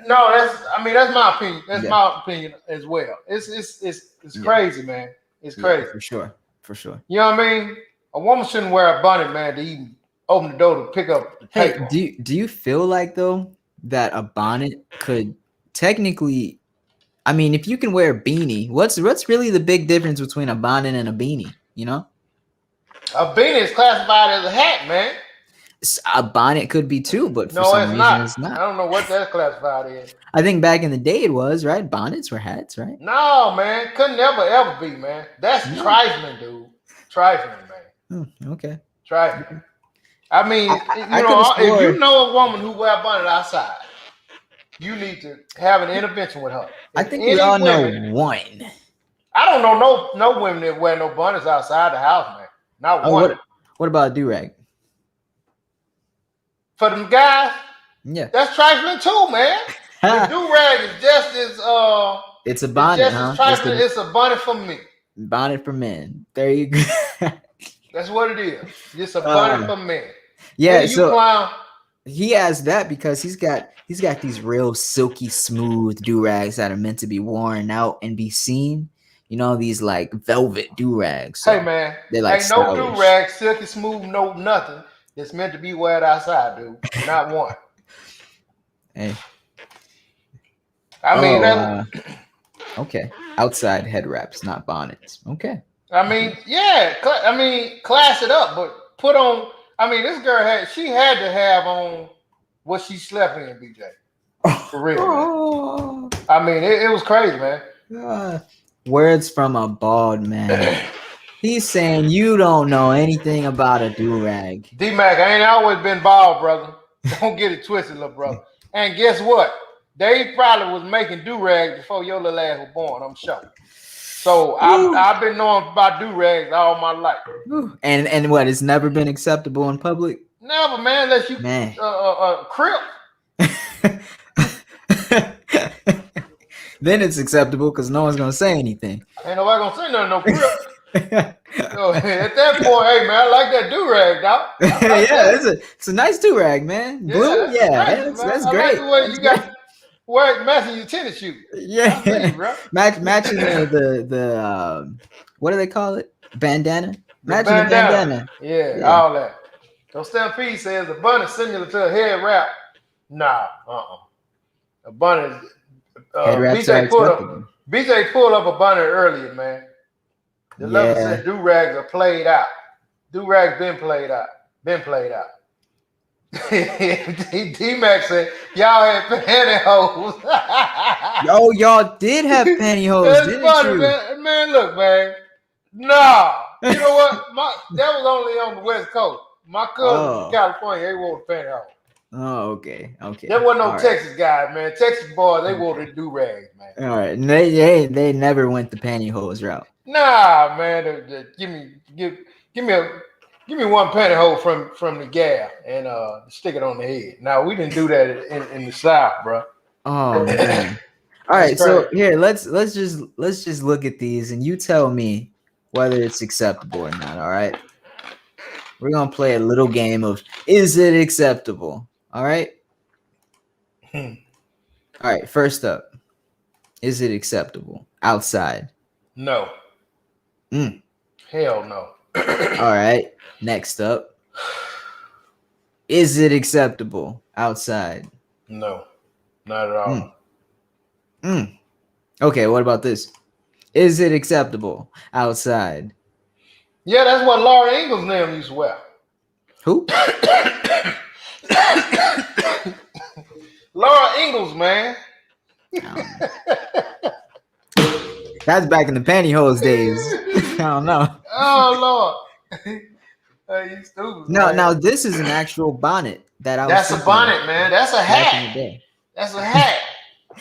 No, that's my opinion. That's my opinion as well. It's crazy, man. It's crazy. For sure. You know what I mean? A woman shouldn't wear a bonnet, man, to even open the door to pick up the paper. Hey, do you feel like though that a bonnet could technically, I mean, if you can wear a beanie, what's really the big difference between a bonnet and a beanie? You know? A beanie is classified as a hat, man. A bonnet could be too, but for some reason it's not. I don't know what that's classified as. I think back in the day it was, right? Bonnets were hats, right? No, man. Could never, ever be, man. That's trifling, dude. Trifling, man. Okay. Trifling. I mean, if you know a woman who wear a bonnet outside, you need to have an intervention with her. I think we all know one. I don't know no women that wear no bonnets outside the house, man. Not one. What about a do-rag? For them guys, yeah, that's trifling too, man. The do-rag is just as it's a bonnet, it's a bonnet for me. Bonnet for men. There you go. That's what it is. It's a bonnet for men. Yeah, hey, so he has that because he's got these real silky smooth do-rags that are meant to be worn out and be seen. You know, these like velvet do-rags. So hey man, they like ain't no do-rag, silky smooth, no nothing. It's meant to be wear outside, dude. Not one. Hey. I mean, okay. Outside head wraps, not bonnets. Okay. I mean, yeah. Class it up, but put on. I mean, this girl had to have on what she slept in, BJ. For real. Man. I mean, it was crazy, man. Words from a bald man. He's saying you don't know anything about a do-rag. D-Mac, I ain't always been bald, brother. Don't get it twisted, little brother. And guess what? They probably was making do-rags before your little ass was born, I'm sure. So I've been knowing about do-rags all my life. And what? It's never been acceptable in public? Never, man, unless you crip. Then it's acceptable because no one's gonna say anything. Ain't nobody gonna say nothing, no crip. So, at that point, hey man, I like that do-rag, dog. It's a nice do-rag, man. Blue, that's great. Like the way you got matching your tennis shoes. Yeah, matching the what do they call it? Bandana. Matching the bandana. Yeah, all that. So Steph Curry says the bunny similar to a head wrap. Nah, a bunny. BJ pulled up a bunny earlier, man. The lover said do-rags are played out. Do-rags been played out. D-Mac said, y'all had pantyhose. Yo, y'all did have pantyhose, didn't you? Man, look, man. Nah. You know what? That was only on the West Coast. My cousin from California, they wore the pantyhose. Oh, okay. There wasn't no Texas guys, man. Texas boys, they wore the do-rags, man. All right. And they never went the pantyhose route. Nah, man. Give me one pantyhose from the gal and stick it on the head. Now we didn't do that in the South, bro. Oh man. All That's right, so crazy. here let's just look at these and you tell me whether it's acceptable or not. All right, we're gonna play a little game of is it acceptable? All right. Hmm. All right. First up, is it acceptable outside? No. Mm. Hell no. All right. Next up, is it acceptable outside? No. Not at Mm. all. Mm. Okay. What about this? Is it acceptable outside? Yeah, that's what Laura Ingalls name used to wear. Who? Laura Ingalls, man. I don't know. That's back in the pantyhose days. I don't know. Oh Lord. Hey, you stupid, Now man. this is an actual bonnet that I was That's a thinking of bonnet, man. That's a back in hat. the day. That's a hat.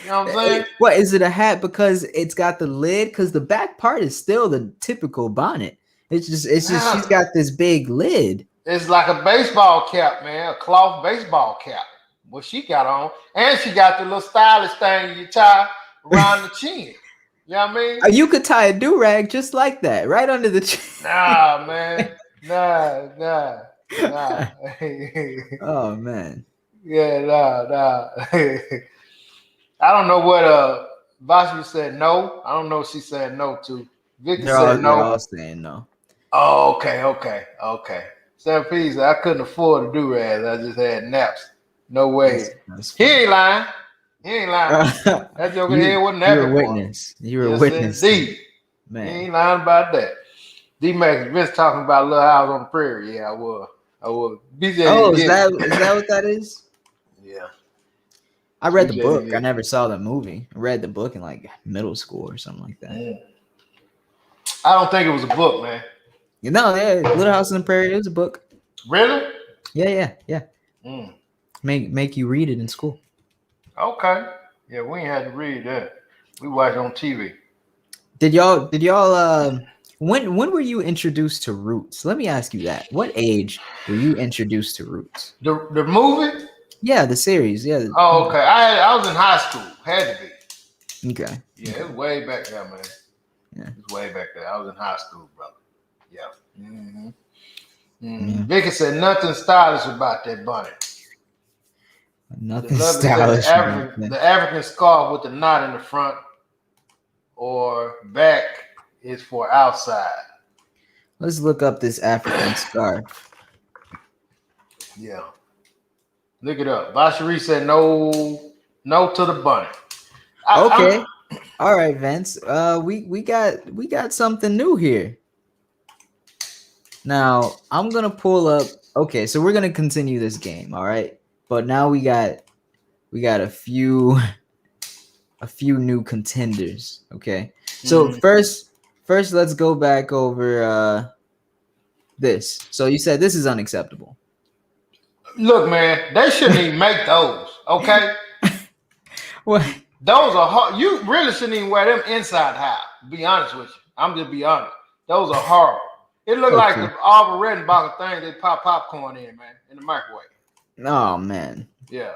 You know what I'm saying? What is it a hat because it's got the lid? Because the back part is still the typical bonnet. It's just she's Nah, got this big lid. it's like a baseball cap, man. A cloth baseball cap. What she got on. And she got the little stylish thing you tie around the chin. You know what I mean? You could tie a do rag just like that, right under the chin. Nah, man. Nah. Oh man. Yeah, nah. I don't know what Vasu said no. I don't know what she said no to. Vicky said They're no. all saying no. Oh, okay. 7 P's. I couldn't afford to do rags. I just had naps. No way. That's He funny. ain't lying. That joker head wasn't You're a napping for him. witness. You're a Yes, witness, indeed. He man. ain't lying about that. D-Max Vince talking about Little House on the Prairie. Yeah, I was. BJ Oh, didn't get it. is that what that is? Yeah. I read the BJ didn't book. I get never saw the movie. I read the book in like middle school or something like that. it. I don't think it was a book, man. You know, yeah, Little House on the Prairie. It was a book. Really? Yeah. Mm. Make you read it in school. Okay. Yeah, we ain't had to read that. We watched on TV. Did y'all when were you introduced to Roots? Let me ask you that. What age were you introduced to Roots? The movie? Yeah, the series. Yeah. Oh, okay. I was in high school. Had to be. Okay. Yeah, it was way back there, man. Yeah. It was way back there. I was in high school, brother. Yeah. Mm-hmm. Mm-hmm. Yeah. Vicky said nothing stylish about that bonnet. Nothing The lovely stylish said about that. the African scarf with the knot in the front or back is for outside. Let's look up this African scarf. Yeah. Look it up. Bashari said no to the bonnet. Okay. All right, Vince. We got something new here. Now I'm gonna pull up. Okay, so we're gonna continue this game. All right, but now we got a few new contenders. Okay, so first let's go back over this. So you said this is unacceptable. Look, man, they shouldn't even make those. Okay. What? Those are hard. You really shouldn't even wear them inside high. Be honest with you. I'm just be honest. Those are horrible. It looked like the Arbor Redenbacher thing they pop popcorn in, man, in the microwave. Oh man. Yeah.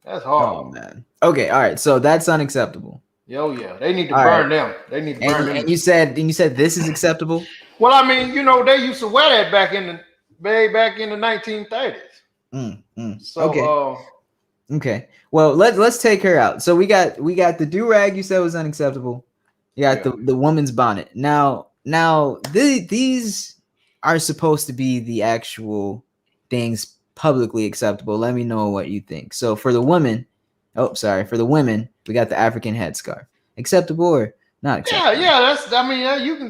That's horrible. Oh man. Okay, all right. So that's unacceptable. Yeah. They need to burn them. They need to burn them. And you said this is acceptable? Well, I mean, they used to wear that back in the 1930s. So Okay. Well, let's take her out. So we got the do-rag you said was unacceptable. You got the woman's bonnet. Now these are supposed to be the actual things publicly acceptable. Let me know what you think. So for the women, for the women, we got the African headscarf. Acceptable or not acceptable? Yeah.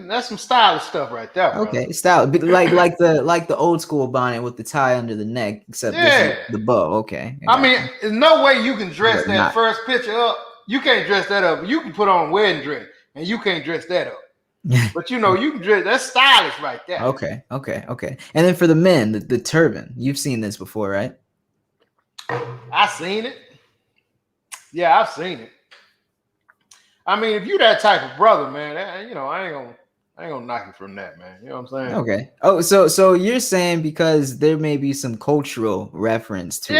That's some stylish stuff right there, bro. Okay, style like the old school bonnet with the tie under the neck, except this is the bow. Okay, I mean, there's no way you can dress that first picture up. You can't dress that up. You can put on a wedding dress, and you can't dress that up. But you can dress. That's stylish right there. Okay. And then for the men, the turban. You've seen this before, right? I seen it. Yeah, I've seen it. I mean, if you that type of brother, man, I ain't I ain't gonna knock you from that, man. You know what I'm saying? Okay. Oh, so you're saying because there may be some cultural reference to it.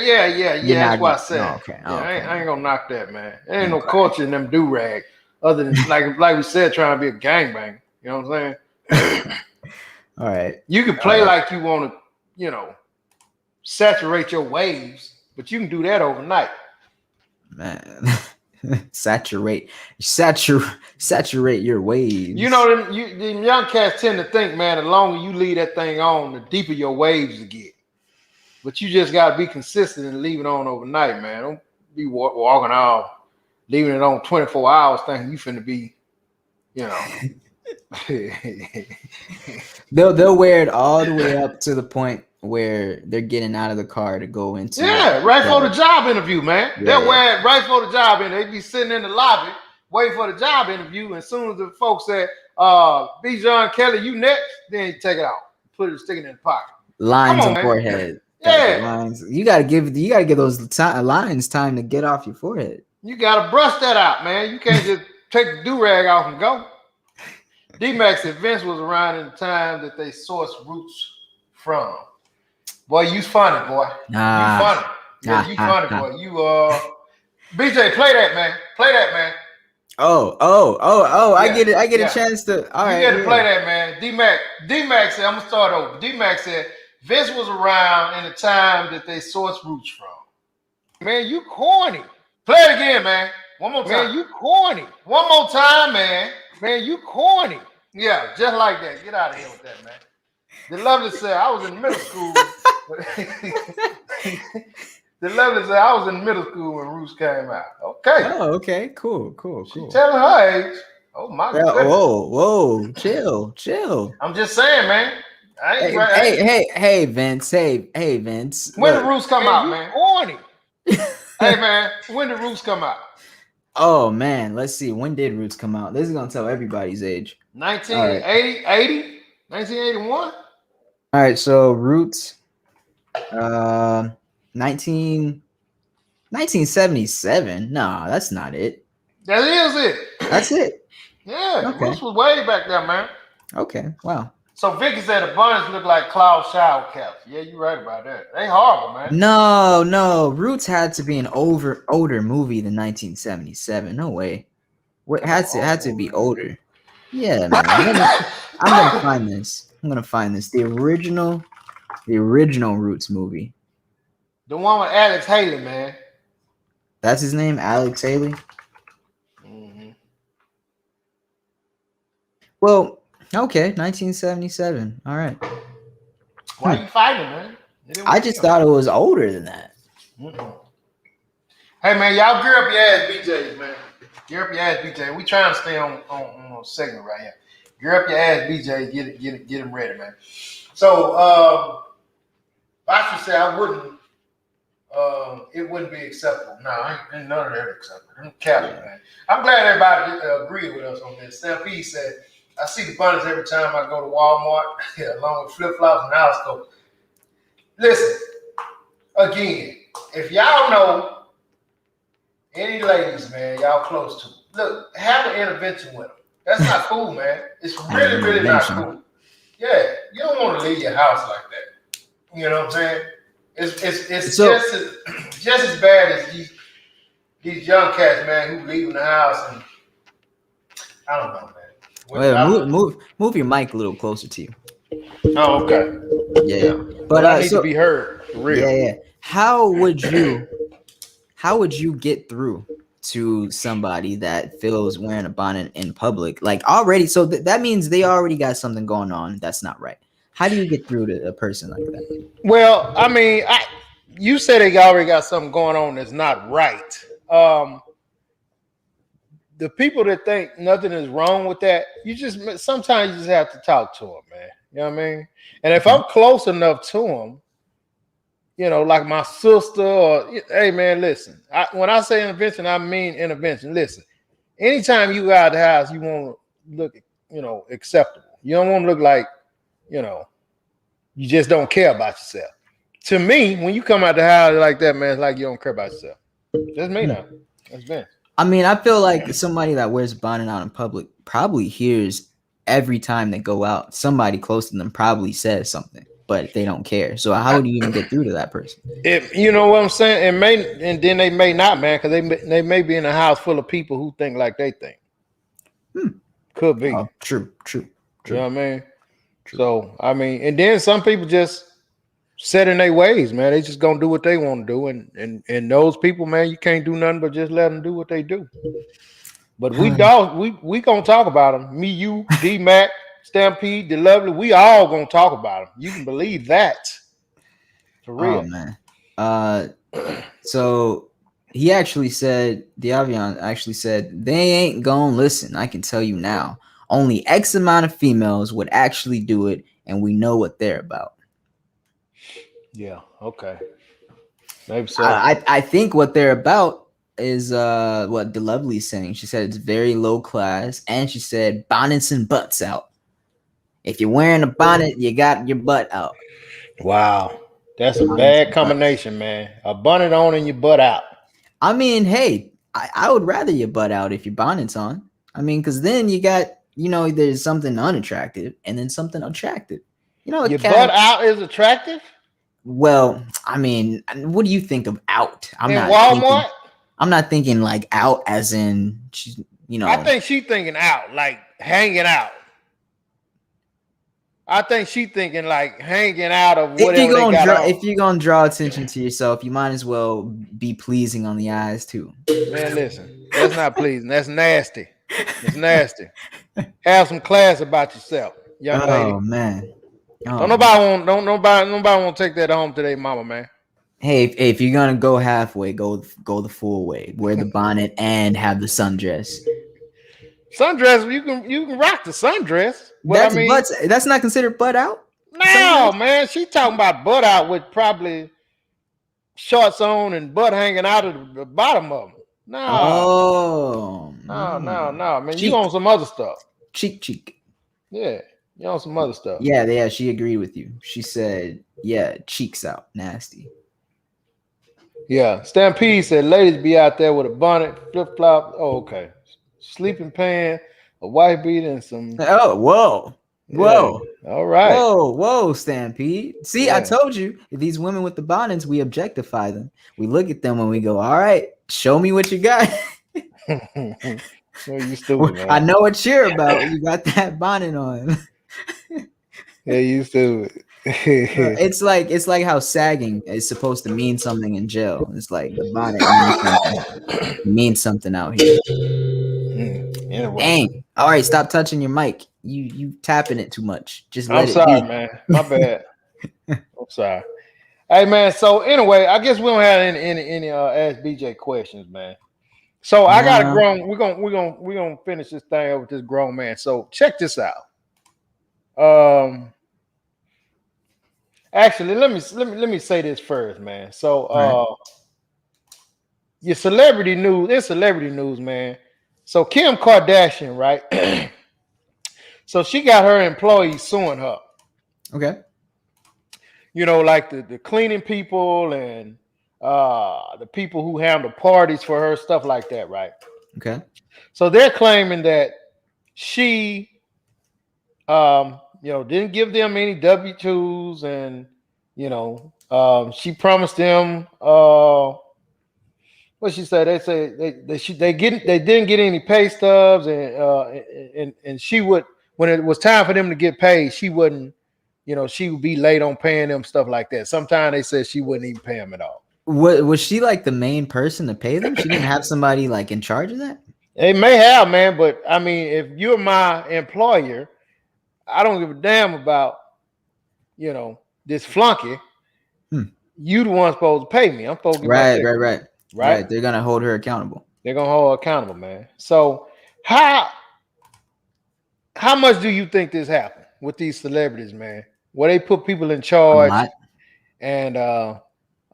Yeah. That's what I said. Oh, okay. Yeah, Okay. I ain't gonna knock that, man. There ain't no culture in them do-rag other than like we said, trying to be a gangbang. You know what I'm saying? All right. You can play like you want to, you know, saturate your waves, but you can do that overnight. Man. saturate your waves. You know, them young cats tend to think, man, the longer you leave that thing on, the deeper your waves will get. But you just got to be consistent and leave it on overnight, man. Don't be walking off, leaving it on 24 hours thinking you finna be, you know. They'll wear it all the way up to the point where they're getting out of the car to go into right for the job interview, man. They'll wear it right for the job interview. They be sitting in the lobby waiting for the job interview, and as soon as the folks say, Bijan, Kelley, you next, then you take it out, put it, stick it in the pocket. Lines on forehead. Lines. You gotta give those lines time to get off your forehead. You gotta brush that out, man. You can't just take the do-rag off and go. D-Max and Vince was around in the time that they sourced roots from. Boy, you funny, boy. You funny. Yeah, you funny, boy. You BJ, play that, man. Play that, man. Oh! I get it. I get a chance to. All right, you get to play that, man. D-Max said, I'm gonna start over. D-Max said Vince was around in the time that they sourced roots from. Man, you corny. Play it again, man. One more time. Man, you corny. One more time, man. Man, you corny. Yeah, just like that. Get out of here with that, man. The Lovely said I was in middle school. The Lovely said I was in middle school when Roots came out. Okay. Oh, okay. Cool. She telling her age. Oh my God. Whoa. Chill. I'm just saying, man. Hey, Vince. Hey, Vince. When the Roots come out, man? Corny. Hey, man. When the Roots come out? Oh man, let's see. When did Roots come out? This is gonna tell everybody's age. 1980, 1981. All right, so Roots, 1977. No, that's not it. That is it. That's it. Yeah, okay. Roots was way back there, man. Okay, wow. So Vicky said the buns look like cloud shower caps. Yeah, you're right about that. They horrible, man. No. Roots had to be an older movie than 1977. No way. What had to be older? Yeah, man. I'm gonna find this. The original Roots movie. The one with Alex Haley, man. That's his name, Alex Haley. Mm-hmm. Well. Okay, 1977. All right. Why you fighting, man? I just thought it was older than that. Mm-mm. Hey, man, y'all gear up your ass BJs, man. Gear up your ass BJ. We trying to stay on segment right here. Gear up your ass BJ. Get them ready, man. So, I should say I wouldn't. It wouldn't be acceptable. No, ain't none of that acceptable. I'm capping, man. I'm glad everybody agreed with us on this. Steph Curry said, I see the bunnies every time I go to Walmart, along with flip-flops and house coats. Listen, again, if y'all know any ladies, man, y'all close to, look, have an intervention with them. That's not cool, man. It's really not cool. Yeah, you don't want to leave your house like that. You know what I'm saying? It's just as bad as these young cats, man, who leaving the house and I don't know, man. Move your mic a little closer to you. Oh, okay. Yeah. But I need to be heard. For real. Yeah. How would you get through to somebody that feels wearing a bonnet in public? Like already, so that means they already got something going on that's not right. How do you get through to a person like that? Well, I mean, you said they already got something going on that's not right. The people that think nothing is wrong with that, sometimes you just have to talk to them, man. You know what I mean? And if I'm close enough to them, like my sister, or hey, man, listen. When I say intervention, I mean intervention. Listen, anytime you go out the house, you want to look, acceptable. You don't want to look like, you just don't care about yourself. To me, when you come out the house like that, man, it's like you don't care about yourself. That's me now. That's Vince. I mean, I feel like somebody that wears bonnet out in public probably hears every time they go out, somebody close to them probably says something, but they don't care. So how do you even get through to that person? If you know what I'm saying, and then they may not, man, because they may be in a house full of people who think like they think. Could be. Oh, true. You know what I mean? True. So I mean, and then some people just set in their ways, man. They just gonna do what they want to do, and those people, man, you can't do nothing but just let them do what they do. But we gonna talk about them. Me, you, D Mac, Stampede, the Lovely. We all gonna talk about them. You can believe that. For real, man. So he actually said, Diavion actually said, they ain't gonna listen. I can tell you now. Only X amount of females would actually do it, and we know what they're about. Yeah. Okay. Maybe so. I think what they're about is what the Lovely's saying. She said it's very low class, and she said bonnets and butts out. If you're wearing a bonnet, you got your butt out. Wow. That's a bad combination, man. A bonnet on and your butt out. I mean, hey, I would rather your butt out if your bonnet's on. I mean, because then you got, there's something unattractive and then something attractive. Your butt out is attractive? Well, I mean, what do you think of out? I'm not thinking like out as in, I think she's thinking out, like hanging out. I think she's thinking like hanging out of whatever if you're gonna draw attention to yourself, you might as well be pleasing on the eyes too. Man, listen, that's not pleasing. That's nasty. It's nasty. Have some class about yourself, young lady. Oh man. Don't nobody want to take that home to their mama, man. Hey, if you're gonna go halfway, go the full way. Wear the bonnet and have the sundress. Sundress, you can rock the sundress. Well, that's not considered butt out. No, sundress? Man, she talking about butt out with probably shorts on and butt hanging out of the bottom of them. No, man, cheek. You on some other stuff. Cheek. Yeah, you on some other stuff. Yeah, she agreed with you. She said, "Yeah, cheeks out, nasty." Yeah, Stampede said, "Ladies be out there with a bonnet, flip flop. Oh, okay, sleeping pants, a white beat, and some." Oh, whoa. All right. Whoa, Stampede. See, yeah. I told you, these women with the bonnets, we objectify them. We look at them when we go, all right, show me what you got. Well, you stupid, man. I know what you're about. You got that bonnet on. Yeah, you stupid. It's like how sagging is supposed to mean something in jail. It's like the bonnet means something out here. Anyway. Dang. All right, stop touching your mic. You tapping it too much. Just let it sorry, be. Man. My bad. I'm sorry. Hey, man. So anyway, I guess we don't have any Ask BJ questions, man. So I got a grown. We're gonna finish this thing up with this grown man. So check this out. Actually, let me say this first, man. So your celebrity news. It's celebrity news, man. So Kim Kardashian, right? So she got her employees suing her. Okay. Like the cleaning people and the people who handle parties for her, stuff like that, right? Okay. So they're claiming that she, didn't give them any W-2s, and she promised them. What she said? They say they didn't get any pay stubs, and she would, when it was time for them to get paid, she wouldn't. She would be late on paying them, stuff like that. Sometimes they said she wouldn't even pay them at all. Was she like the main person to pay them? She didn't have somebody like in charge of that? They may have, man, but I mean, if you're my employer, I don't give a damn about, this flunky. You the one supposed to pay me. I'm supposed to get right. They're gonna hold her accountable. They're gonna hold her accountable, man. So how much do you think this happened with these celebrities, man? Where they put people in charge, and a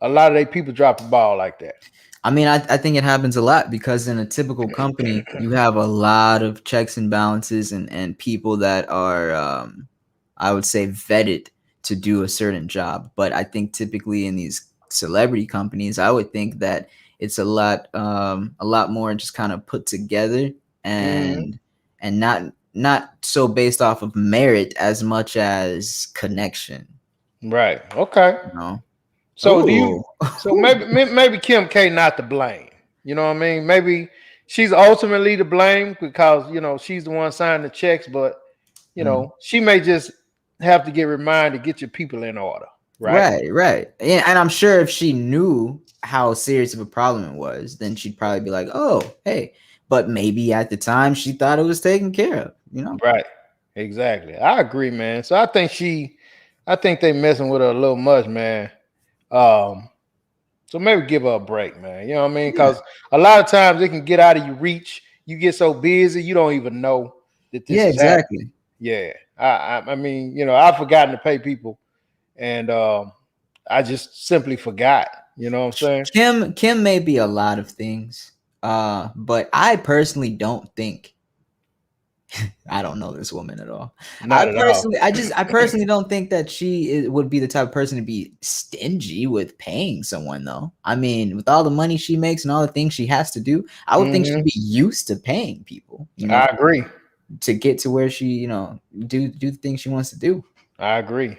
lot of they people drop the ball like that. I mean, I think it happens a lot because in a typical company, you have a lot of checks and balances and people that are, I would say, vetted to do a certain job. But I think typically in these celebrity companies, I would think that it's a lot more just kind of put together and not not so based off of merit as much as connection. Right. Okay. You know. So do you? Ooh. So maybe Kim K not to blame. You know what I mean? Maybe she's ultimately to blame because she's the one signing the checks, but she may just have to get reminded, get your people in order. Right. Right. And I'm sure if she knew how serious of a problem it was, then she'd probably be like, "Oh, hey." But maybe at the time she thought it was taken care of. You know. Right. Exactly. I agree, man. So I think they messing with her a little much, man. Um, So maybe give her a break, man. You know what I mean? Because a lot of times it can get out of your reach. You get so busy, you don't even know that this Yeah, is happening. exactly. Yeah. I mean, I've forgotten to pay people, and I just simply forgot. You know what I'm saying? Kim may be a lot of things. But I personally don't think I don't know this woman at all. Not at all. I personally don't think that would be the type of person to be stingy with paying someone, though. I mean, with all the money she makes and all the things she has to do, I would think she'd be used to paying people. I agree. To get to where she, do the things she wants to do. I agree.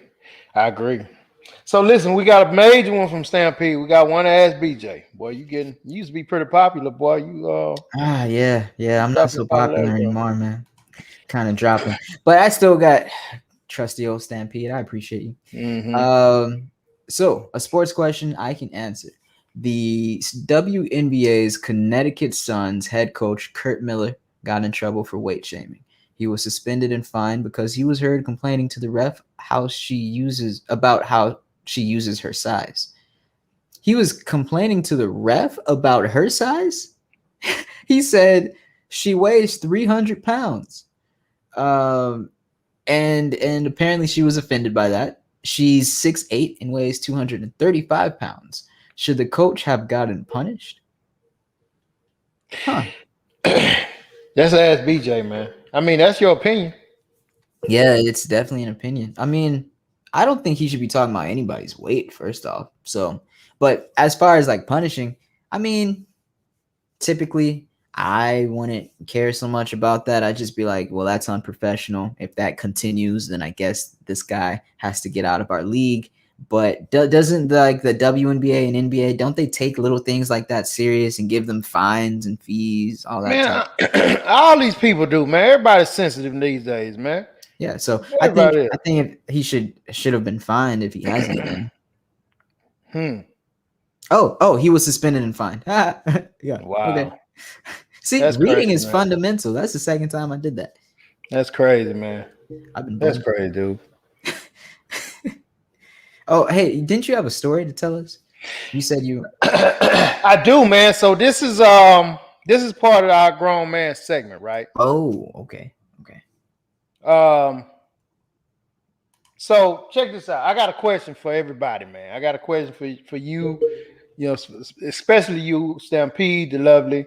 So listen, we got a major one from Stampede. We got one to ask BJ. Boy, you used to be pretty popular, boy. Yeah. I'm not so popular anymore, man. Kind of dropping, but I still got trusty old Stampede. I appreciate you. So a sports question I can answer. The WNBA's Connecticut Suns head coach Kurt Miller got in trouble for weight shaming. He was suspended and fined because he was heard complaining to the ref how she uses her size. He was complaining to the ref about her size. He said she weighs 300 pounds. And apparently she was offended by that. She's 6'8" and weighs 235 pounds. Should the coach have gotten punished? Huh. Let's ask BJ, man. I mean, that's your opinion. Yeah, it's definitely an opinion. I mean, I don't think he should be talking about anybody's weight, first off. So, but as far as like punishing, I mean, typically I wouldn't care so much about that. I'd just be like, well, that's unprofessional. If that continues, then I guess this guy has to get out of our league. But doesn't the WNBA and NBA, don't they take little things like that serious and give them fines and fees, all that? Man, all these people do, man. Everybody's sensitive these days, man. Yeah, so I think he should have been fined if he hasn't been. Oh, he was suspended and fined. Yeah. Wow. Okay. See, that's reading crazy, is fundamental. That's the second time I did that. That's crazy, man. That's crazy, dude. Oh, hey, didn't you have a story to tell us? You said you. I do, man. So this is part of our grown man segment, right? Oh, okay. So check this out. I got a question for everybody, man. I got a question for you, especially you, Stampede, the lovely,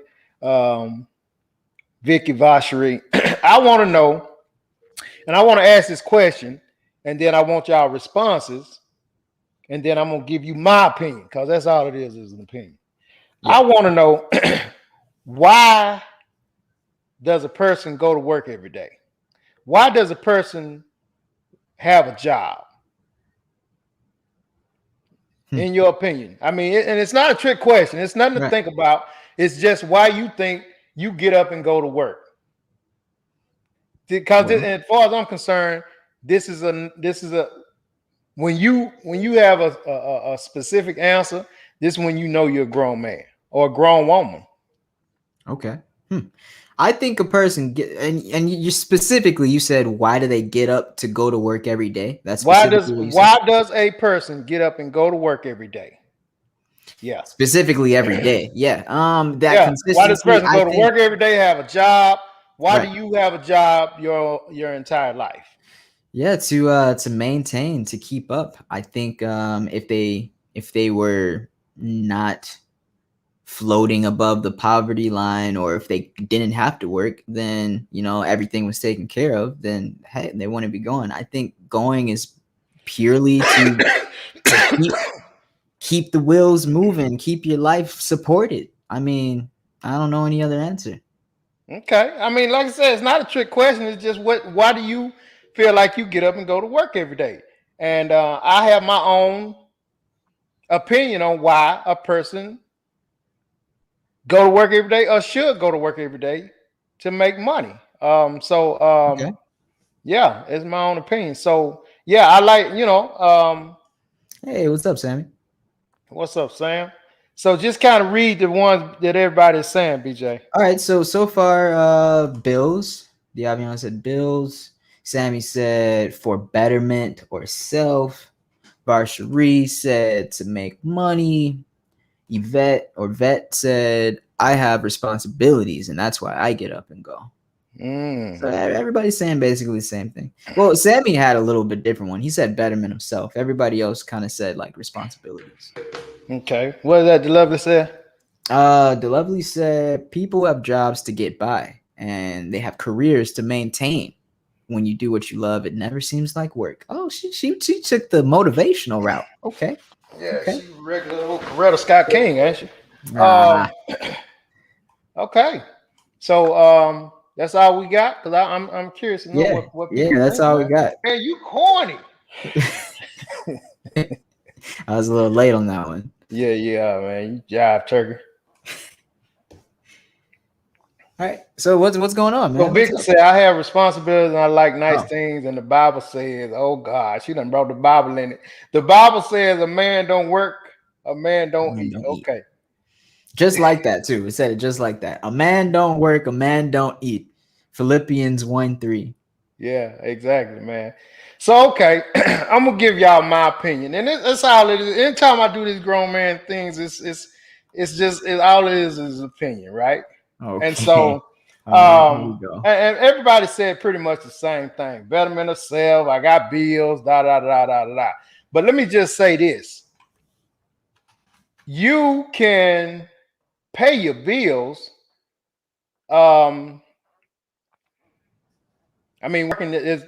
Vicky Vacherie. I want to know, and I want to ask this question, and then I want y'all responses, and then I'm gonna give you my opinion because that's all it is an opinion. Yeah. I want to know why does a person go to work every day? Why does a person have a job? In your opinion? I mean, and it's not a trick question. It's nothing to think about. It's just why you think you get up and go to work. Because as far as I'm concerned, this is a when you have a specific answer, this is when you know you're a grown man or a grown woman. Okay. I think a person and you specifically you said why do they get up to go to work every day? That's why does a person get up and go to work every day? Yeah. Specifically every day. Yeah. Consistency. Why does a person go to work every day, have a job? Why do you have a job your entire life? Yeah, to maintain, to keep up. I think if they were not floating above the poverty line, or if they didn't have to work, then everything was taken care of, then hey, they wouldn't be going. I think going is purely to keep the wheels moving, keep your life supported. I mean, I don't know any other answer. Okay. I mean, like I said, it's not a trick question. It's just why do you feel like you get up and go to work every day? And I have my own opinion on why a person go to work every day or should go to work every day to make money. Okay. Yeah, it's my own opinion. So yeah, I like, Hey, what's up, Sammy? what's up, Sam? So just kind of read the ones that everybody's saying, BJ. All right, so far, Bills. Diavion said Bills. Sammy said for betterment or self. Varsherie said to make money. Vet said I have responsibilities and that's why I get up and go. So everybody's saying basically the same thing. Well, Sammy had a little bit different one. He said betterment himself. Everybody else kind of said like responsibilities. Okay. What did that Lovely say? The Lovely said people have jobs to get by and they have careers to maintain. When you do what you love, it never seems like work. Oh, she took the motivational route. Okay. Yeah, Okay. she regular old Coretta Scott King, ain't she? Nah. Okay. So that's all we got because I'm curious to know what people that's think, all man. we got. Man, you corny. I was a little late on that one. Yeah, man. You jive turkey. All right. So what's going on, man? So Victor said, I have responsibilities and I like nice Oh. things. And the Bible says, oh God, she done brought the Bible in it. The Bible says a man don't work, a man don't eat. Okay. Just like that, too. It said it just like that. A man don't work, a man don't eat. Philippians 1:3. Yeah, exactly, man. So okay, I'm gonna give y'all my opinion, and that's all it is. Anytime I do these grown man things, it's all it is opinion, right? Okay. And so, Here we go. and everybody said pretty much the same thing: betterment of self. I got bills, da da da da da da. But let me just say this: you can pay your bills. I mean, working is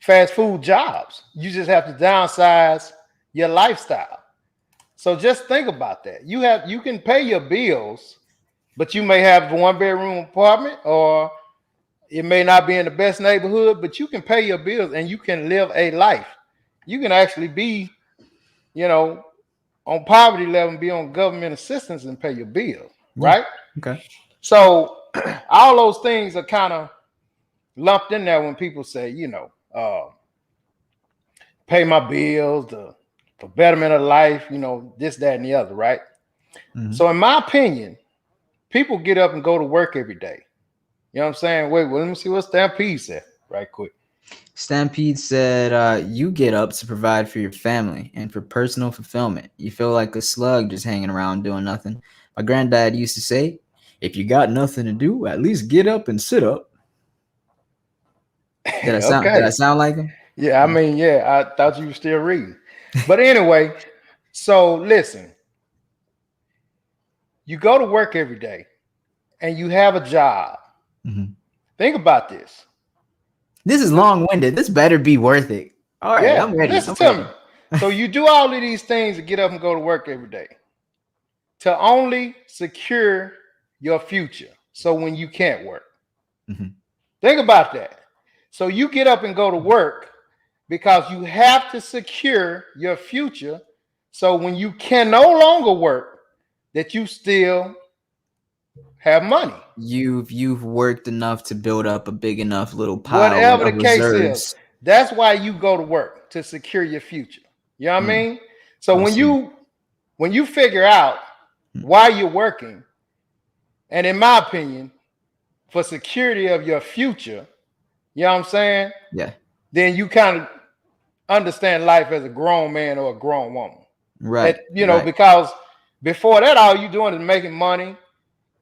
fast food jobs. You just have to downsize your lifestyle. So just think about that. You can pay your bills, but you may have a 1-bedroom apartment, or it may not be in the best neighborhood, but you can pay your bills and you can live a life. You can actually be, on poverty level and be on government assistance and pay your bills, right? Okay. So all those things are kind of lumped in there when people say, pay my bills, for betterment of life, this, that, and the other, right? Mm-hmm. So in my opinion, people get up and go to work every day. You know what I'm saying? Wait, let me see what Stampede said right quick. Stampede said, you get up to provide for your family and for personal fulfillment. You feel like a slug just hanging around doing nothing. My granddad used to say, if you got nothing to do, at least get up and sit up. Did I sound like him? Yeah, I mean, I thought you were still reading. But anyway, so listen. You go to work every day and you have a job. Mm-hmm. Think about this. This is long-winded. This better be worth it. All right, I'm ready. Listen to me. So you do all of these things to get up and go to work every day to only secure your future. So when you can't work, think about that. So you get up and go to work because you have to secure your future. So when you can no longer work, that you still have money. You've worked enough to build up a big enough little pile Whatever of the case reserves. is, that's why you go to work, to secure your future. You know what I mean? So when you figure out why you're working, and in my opinion, for security of your future, you know what I'm saying? Yeah. Then you kind of understand life as a grown man or a grown woman. Right. Because before that, all you doing is making money,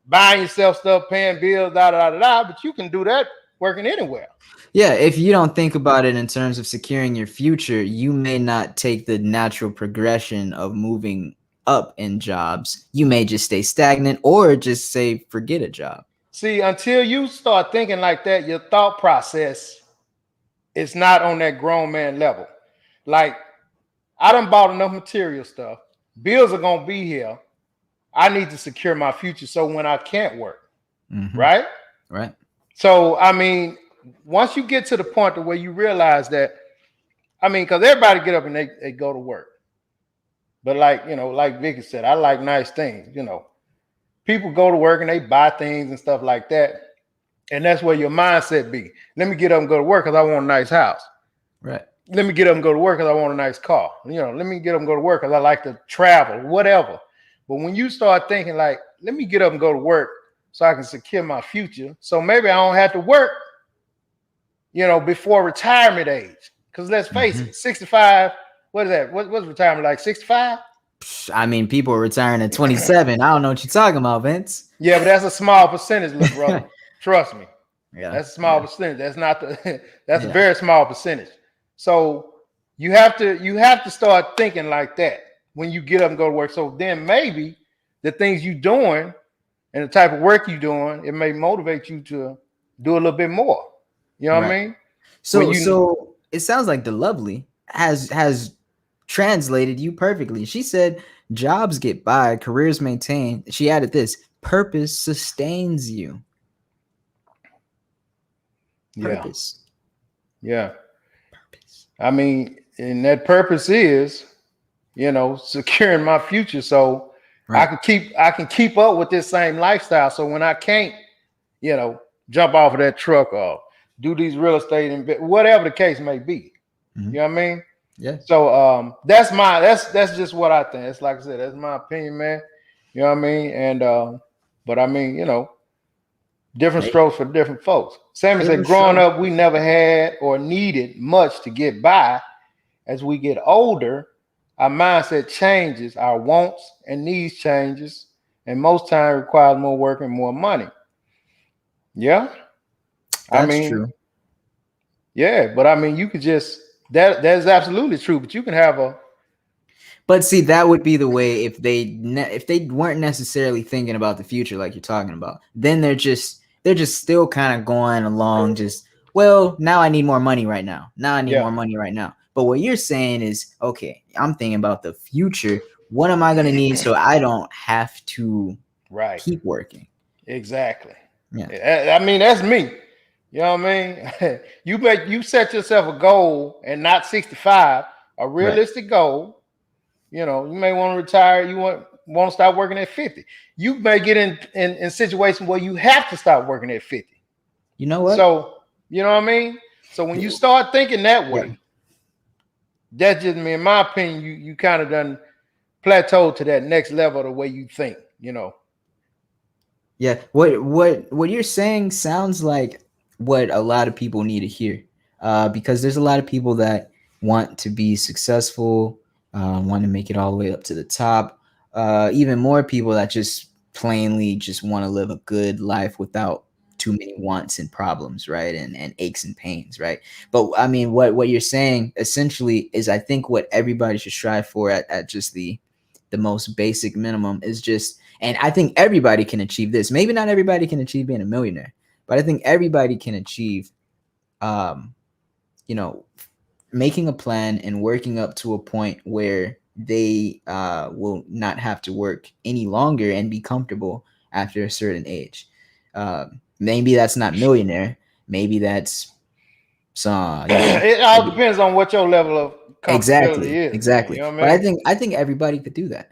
buying yourself stuff, paying bills, da da da da. But you can do that working anywhere. Yeah, if you don't think about it in terms of securing your future, you may not take the natural progression of moving up in jobs. You may just stay stagnant or just say forget a job. See, until you start thinking like that, your thought process is not on that grown man level. Like, I done bought enough material stuff. Bills are going to be here. I need to secure my future so when I can't work, right? Right. So, I mean, once you get to the point to where you realize that, I mean, because everybody get up and they go to work. But like, like Vicky said, I like nice things, People go to work and they buy things and stuff like that. And that's where your mindset be. Let me get up and go to work because I want a nice house. Right. Let me get up and go to work because I want a nice car. Let me get up and go to work because I like to travel, whatever. But when you start thinking like, let me get up and go to work so I can secure my future. So maybe I don't have to work, before retirement age. Because let's face it, 65, what is that? What's retirement like? 65? I mean, people are retiring at 27. I don't know what you're talking about, Vince. Yeah, but that's a small percentage, little brother. Trust me. Yeah. That's a small percentage. That's not that's a very small percentage. So you have to start thinking like that when you get up and go to work. So then maybe the things you're doing and the type of work you're doing, it may motivate you to do a little bit more. You know what I mean? So it sounds like the lovely has translated you perfectly. She said jobs get by, careers maintain. She added this: purpose sustains you. Purpose. Yeah. Purpose. I mean, and that purpose is, securing my future so I can keep up with this same lifestyle. So when I can't, jump off of that truck or do these real estate and whatever the case may be. You know what I mean? Yeah. So that's just what I think. It's like I said, that's my opinion, man. You know what I mean? And but I mean, different strokes for different folks. Sammy said, growing up, we never had or needed much to get by. As we get older, our mindset changes, our wants and needs changes, and most time requires more work and more money. Yeah. That's true. Yeah, but I mean, you could just that's absolutely true. But you can have a. But see, that would be the way if they weren't necessarily thinking about the future like you're talking about. Then they're just still kind of going along. Just now I need more money right now. Now I need more money right now. But what you're saying is, okay, I'm thinking about the future. What am I going to need so I don't have to keep working? Exactly. Yeah. I mean, that's me. You know what I mean? you set yourself a goal and not 65, a realistic goal. You may want to retire. You want to start working at 50. You may get in situations where you have to start working at 50. You know what? So, you know what I mean? So when you start thinking that way, that's just me. In my opinion, you kind of done plateaued to that next level of the way you think, Yeah. What you're saying sounds like what a lot of people need to hear, because there's a lot of people that want to be successful, want to make it all the way up to the top. Even more people that just plainly just want to live a good life without too many wants and problems, right? And aches and pains, right? But I mean, what you're saying essentially is, I think what everybody should strive for at just the most basic minimum is just, and I think everybody can achieve this. Maybe not everybody can achieve being a millionaire, but I think everybody can achieve, making a plan and working up to a point where they will not have to work any longer and be comfortable after a certain age. Maybe that's not millionaire. Maybe that's some. It all depends on what your level of comfortability is. Exactly. You know what But I mean? I think everybody could do that.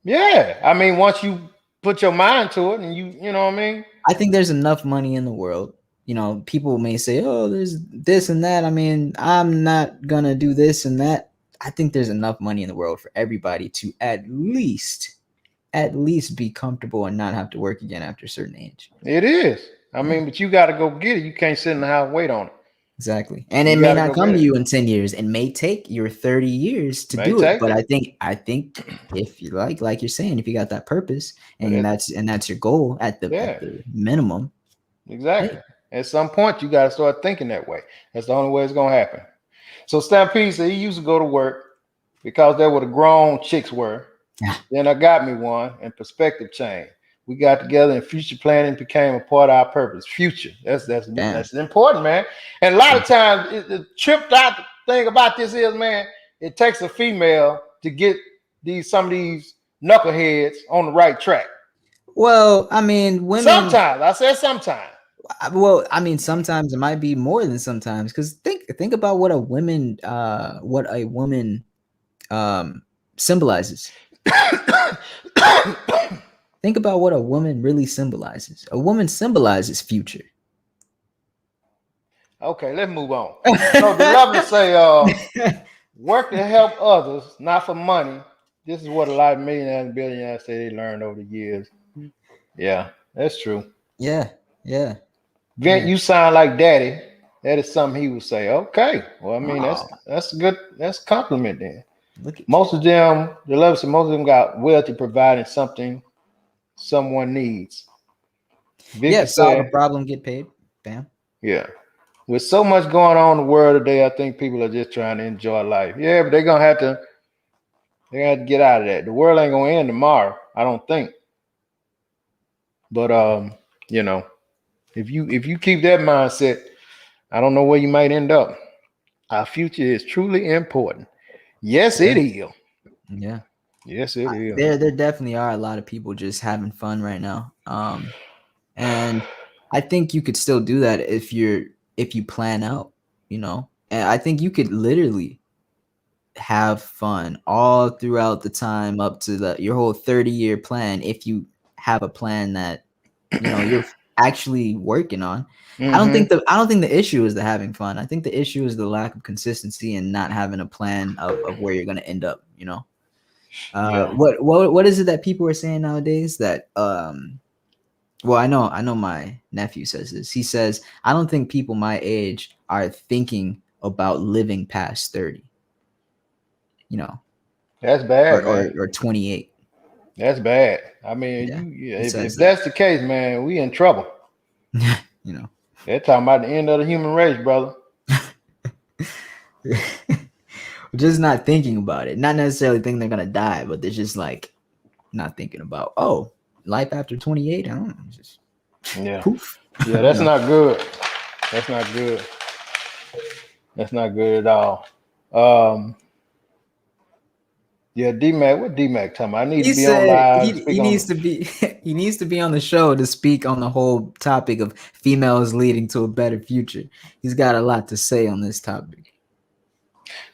Yeah, I mean, once you put your mind to it, and you know what I mean. I think there's enough money in the world. People may say, "Oh, there's this and that." I mean, I'm not gonna do this and that. I think there's enough money in the world for everybody to at least be comfortable and not have to work again after a certain age. It is. I mean, but you got to go get it. You can't sit in the house and wait on it. Exactly. And it may not come to you in 10 years. It may take your 30 years to do it. But I think if you like you're saying, if you got that purpose and that's your goal at the minimum. Exactly. Hey. At some point you got to start thinking that way. That's the only way it's going to happen. So Stampede said he used to go to work because that's where the grown chicks were. Yeah. Then I got me one, and perspective changed. We got together, and future planning became a part of our purpose. Future. That's important, man. And a lot of times, the tripped out thing about this is, man, it takes a female to get some of these knuckleheads on the right track. Well, I mean, women. Sometimes I said sometimes. Well, I mean, sometimes it might be more than sometimes. Because think about what a woman symbolizes. Think about what a woman really symbolizes. A woman symbolizes future. Okay, let's move on. So the lovely say, work to help others, not for money. This is what a lot of millionaires and billionaires say they learned over the years. Yeah, that's true. Yeah, yeah, Vent, yeah. you sound like daddy. That is something he would say. Okay. Well, I mean, Oh, that's good. That's a compliment then. look at you. Most of them, the lovely say, most of them got wealthy providing something someone needs. Vicky Yeah, solve a said, problem, get paid. Bam. yeah. With so much going on in the world today, I think people are just trying to enjoy life. Yeah, but they're gonna have to get out of that. The world ain't gonna end tomorrow, I don't think. But you know, if you keep that mindset, I don't know where you might end up. Our future is truly important. Yes, Yeah, it is. yeah. Yes, it is. There definitely are a lot of people just having fun right now. And I think you could still do that if you plan out, you know. And I think you could literally have fun all throughout the time up to your whole 30-year plan if you have a plan that you're actually working on. Mm-hmm. I don't think the issue is the having fun. I think the issue is the lack of consistency and not having a plan of where you're going to end up, you know. Yeah. What is it that people are saying nowadays that well, I know my nephew says this. He says, I don't think people my age are thinking about living past 30, you know, That's bad, man. or 28. That's bad. I mean, Yeah. yeah, He if says that's the case, man, we in trouble. that. You know. They're talking about the end of the human race, brother. Just not thinking about it. Not necessarily thinking they're gonna die, but they're just like not thinking about, oh, life after 28. I don't know, just Yeah. poof. Yeah, You that's know. not good. That's not good. That's not good at all. Um, yeah, D Mac, what D Mac talking about? I need to He be on said live and speak he needs on. to be he needs to be on the show to speak on the whole topic of females leading to a better future. He's got a lot to say on this topic.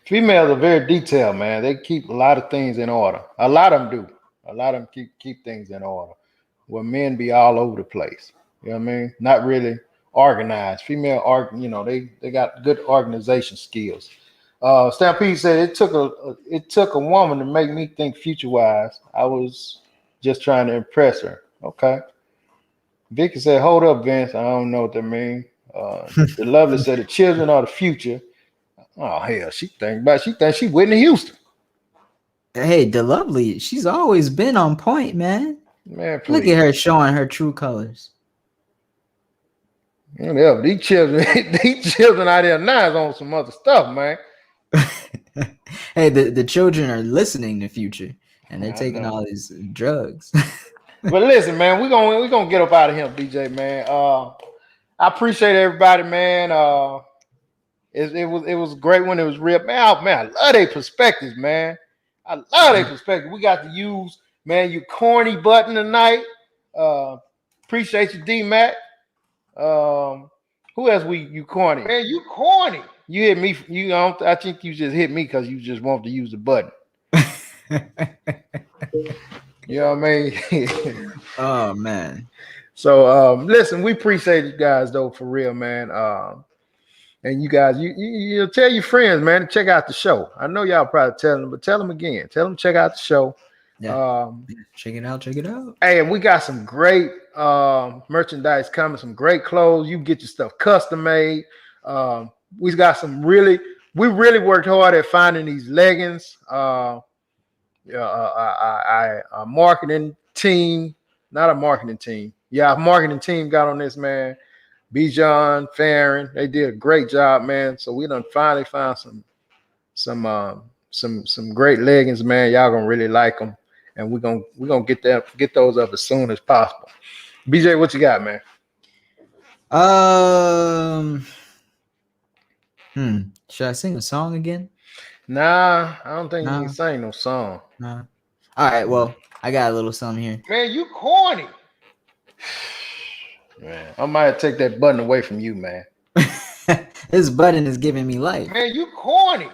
Females are very detailed, man. They keep a lot of things in order. A lot of them do. A lot of them keep things in order. Where men be all over the place. You know what I mean? Not really organized. Female they got good organization skills. Stampede said it took a woman to make me think future wise. I was just trying to impress her. Okay. Vicky said, "Hold up, Vince. I don't know what that means." The lovely said, "The children are the future." Oh hell, she thinks she Whitney Houston. Hey, the lovely, she's always been on point, man. Man, Look at her please. showing her true colors. Yeah, these children, these children out there now is on some other stuff, man. Hey, the children are listening to Future, and they're I taking know. all these drugs. But listen, man, we gonna get up out of here, BJ, man. I appreciate everybody, man. It was great when it was real, man. Man, I love their perspectives, man. I love their perspective. We got to use, man, you corny button tonight. Uh, appreciate you, D Mac. Who else you corny? Man, you corny. You hit me. I think you just hit me because you just want to use the button. You know what I mean? Oh man. So listen, we appreciate you guys though, for real, man. And you guys, you tell your friends, man, to check out the show. I know y'all probably telling them, but tell them again. Tell them to check out the show. Yeah. Check it out. Check it out. Hey, and we got some great merchandise coming, some great clothes. You can get your stuff custom made. We got we really worked hard at finding these leggings. A marketing team, not a marketing team. Yeah, a marketing team got on this, man. Bijan, Farron, they did a great job, man. So we done finally found some great leggings, man. Y'all gonna really like them, and we're gonna get those up as soon as possible. BJ, what you got, man? Should I sing a song again? Nah, I don't think you can No, sing no song. no. All right. Well, I got a little something here. Man, you corny. Man, I might take that button away from you, man. This button is giving me life. Man, you corny.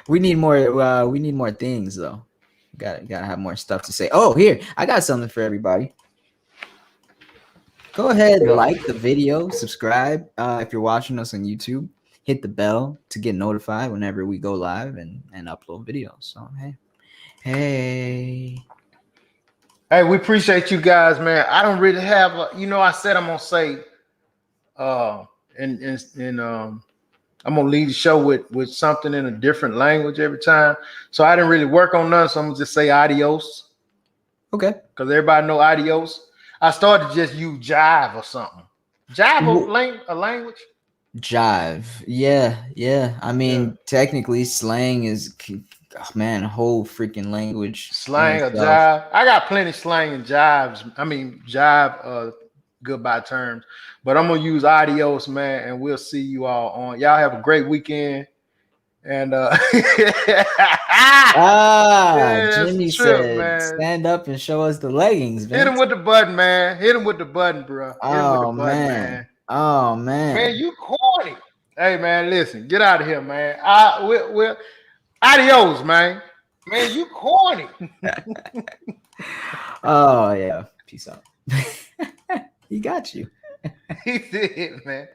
We need more. We need more things though. Gotta have more stuff to say. Oh, here I got something for everybody. Go ahead, like the video, subscribe if you're watching us on YouTube. Hit the bell to get notified whenever we go live and upload videos. So hey, we appreciate you guys, man. I don't really have I said I'm gonna say I'm gonna lead the show with something in a different language every time. So I didn't really work on none, so I'm gonna just say adios. Okay. Because everybody know adios. I started to just use jive or something. Jive a language? Jive. Yeah. I mean, technically slang is a whole freaking language. Slang or jive. I got plenty of slang and jives. I mean jive goodbye terms. But I'm gonna use adios, man, and we'll see you all on. Y'all have a great weekend. And Jimmy said, man. Stand up and show us the leggings, Vince. Hit him with the button, man. Hit him with the button, bro. Oh, man. Man, you corny. Hey, man, listen. Get out of here, man. We're adios, man. Man, you corny. Oh, yeah. Peace out. He got you. He did, man.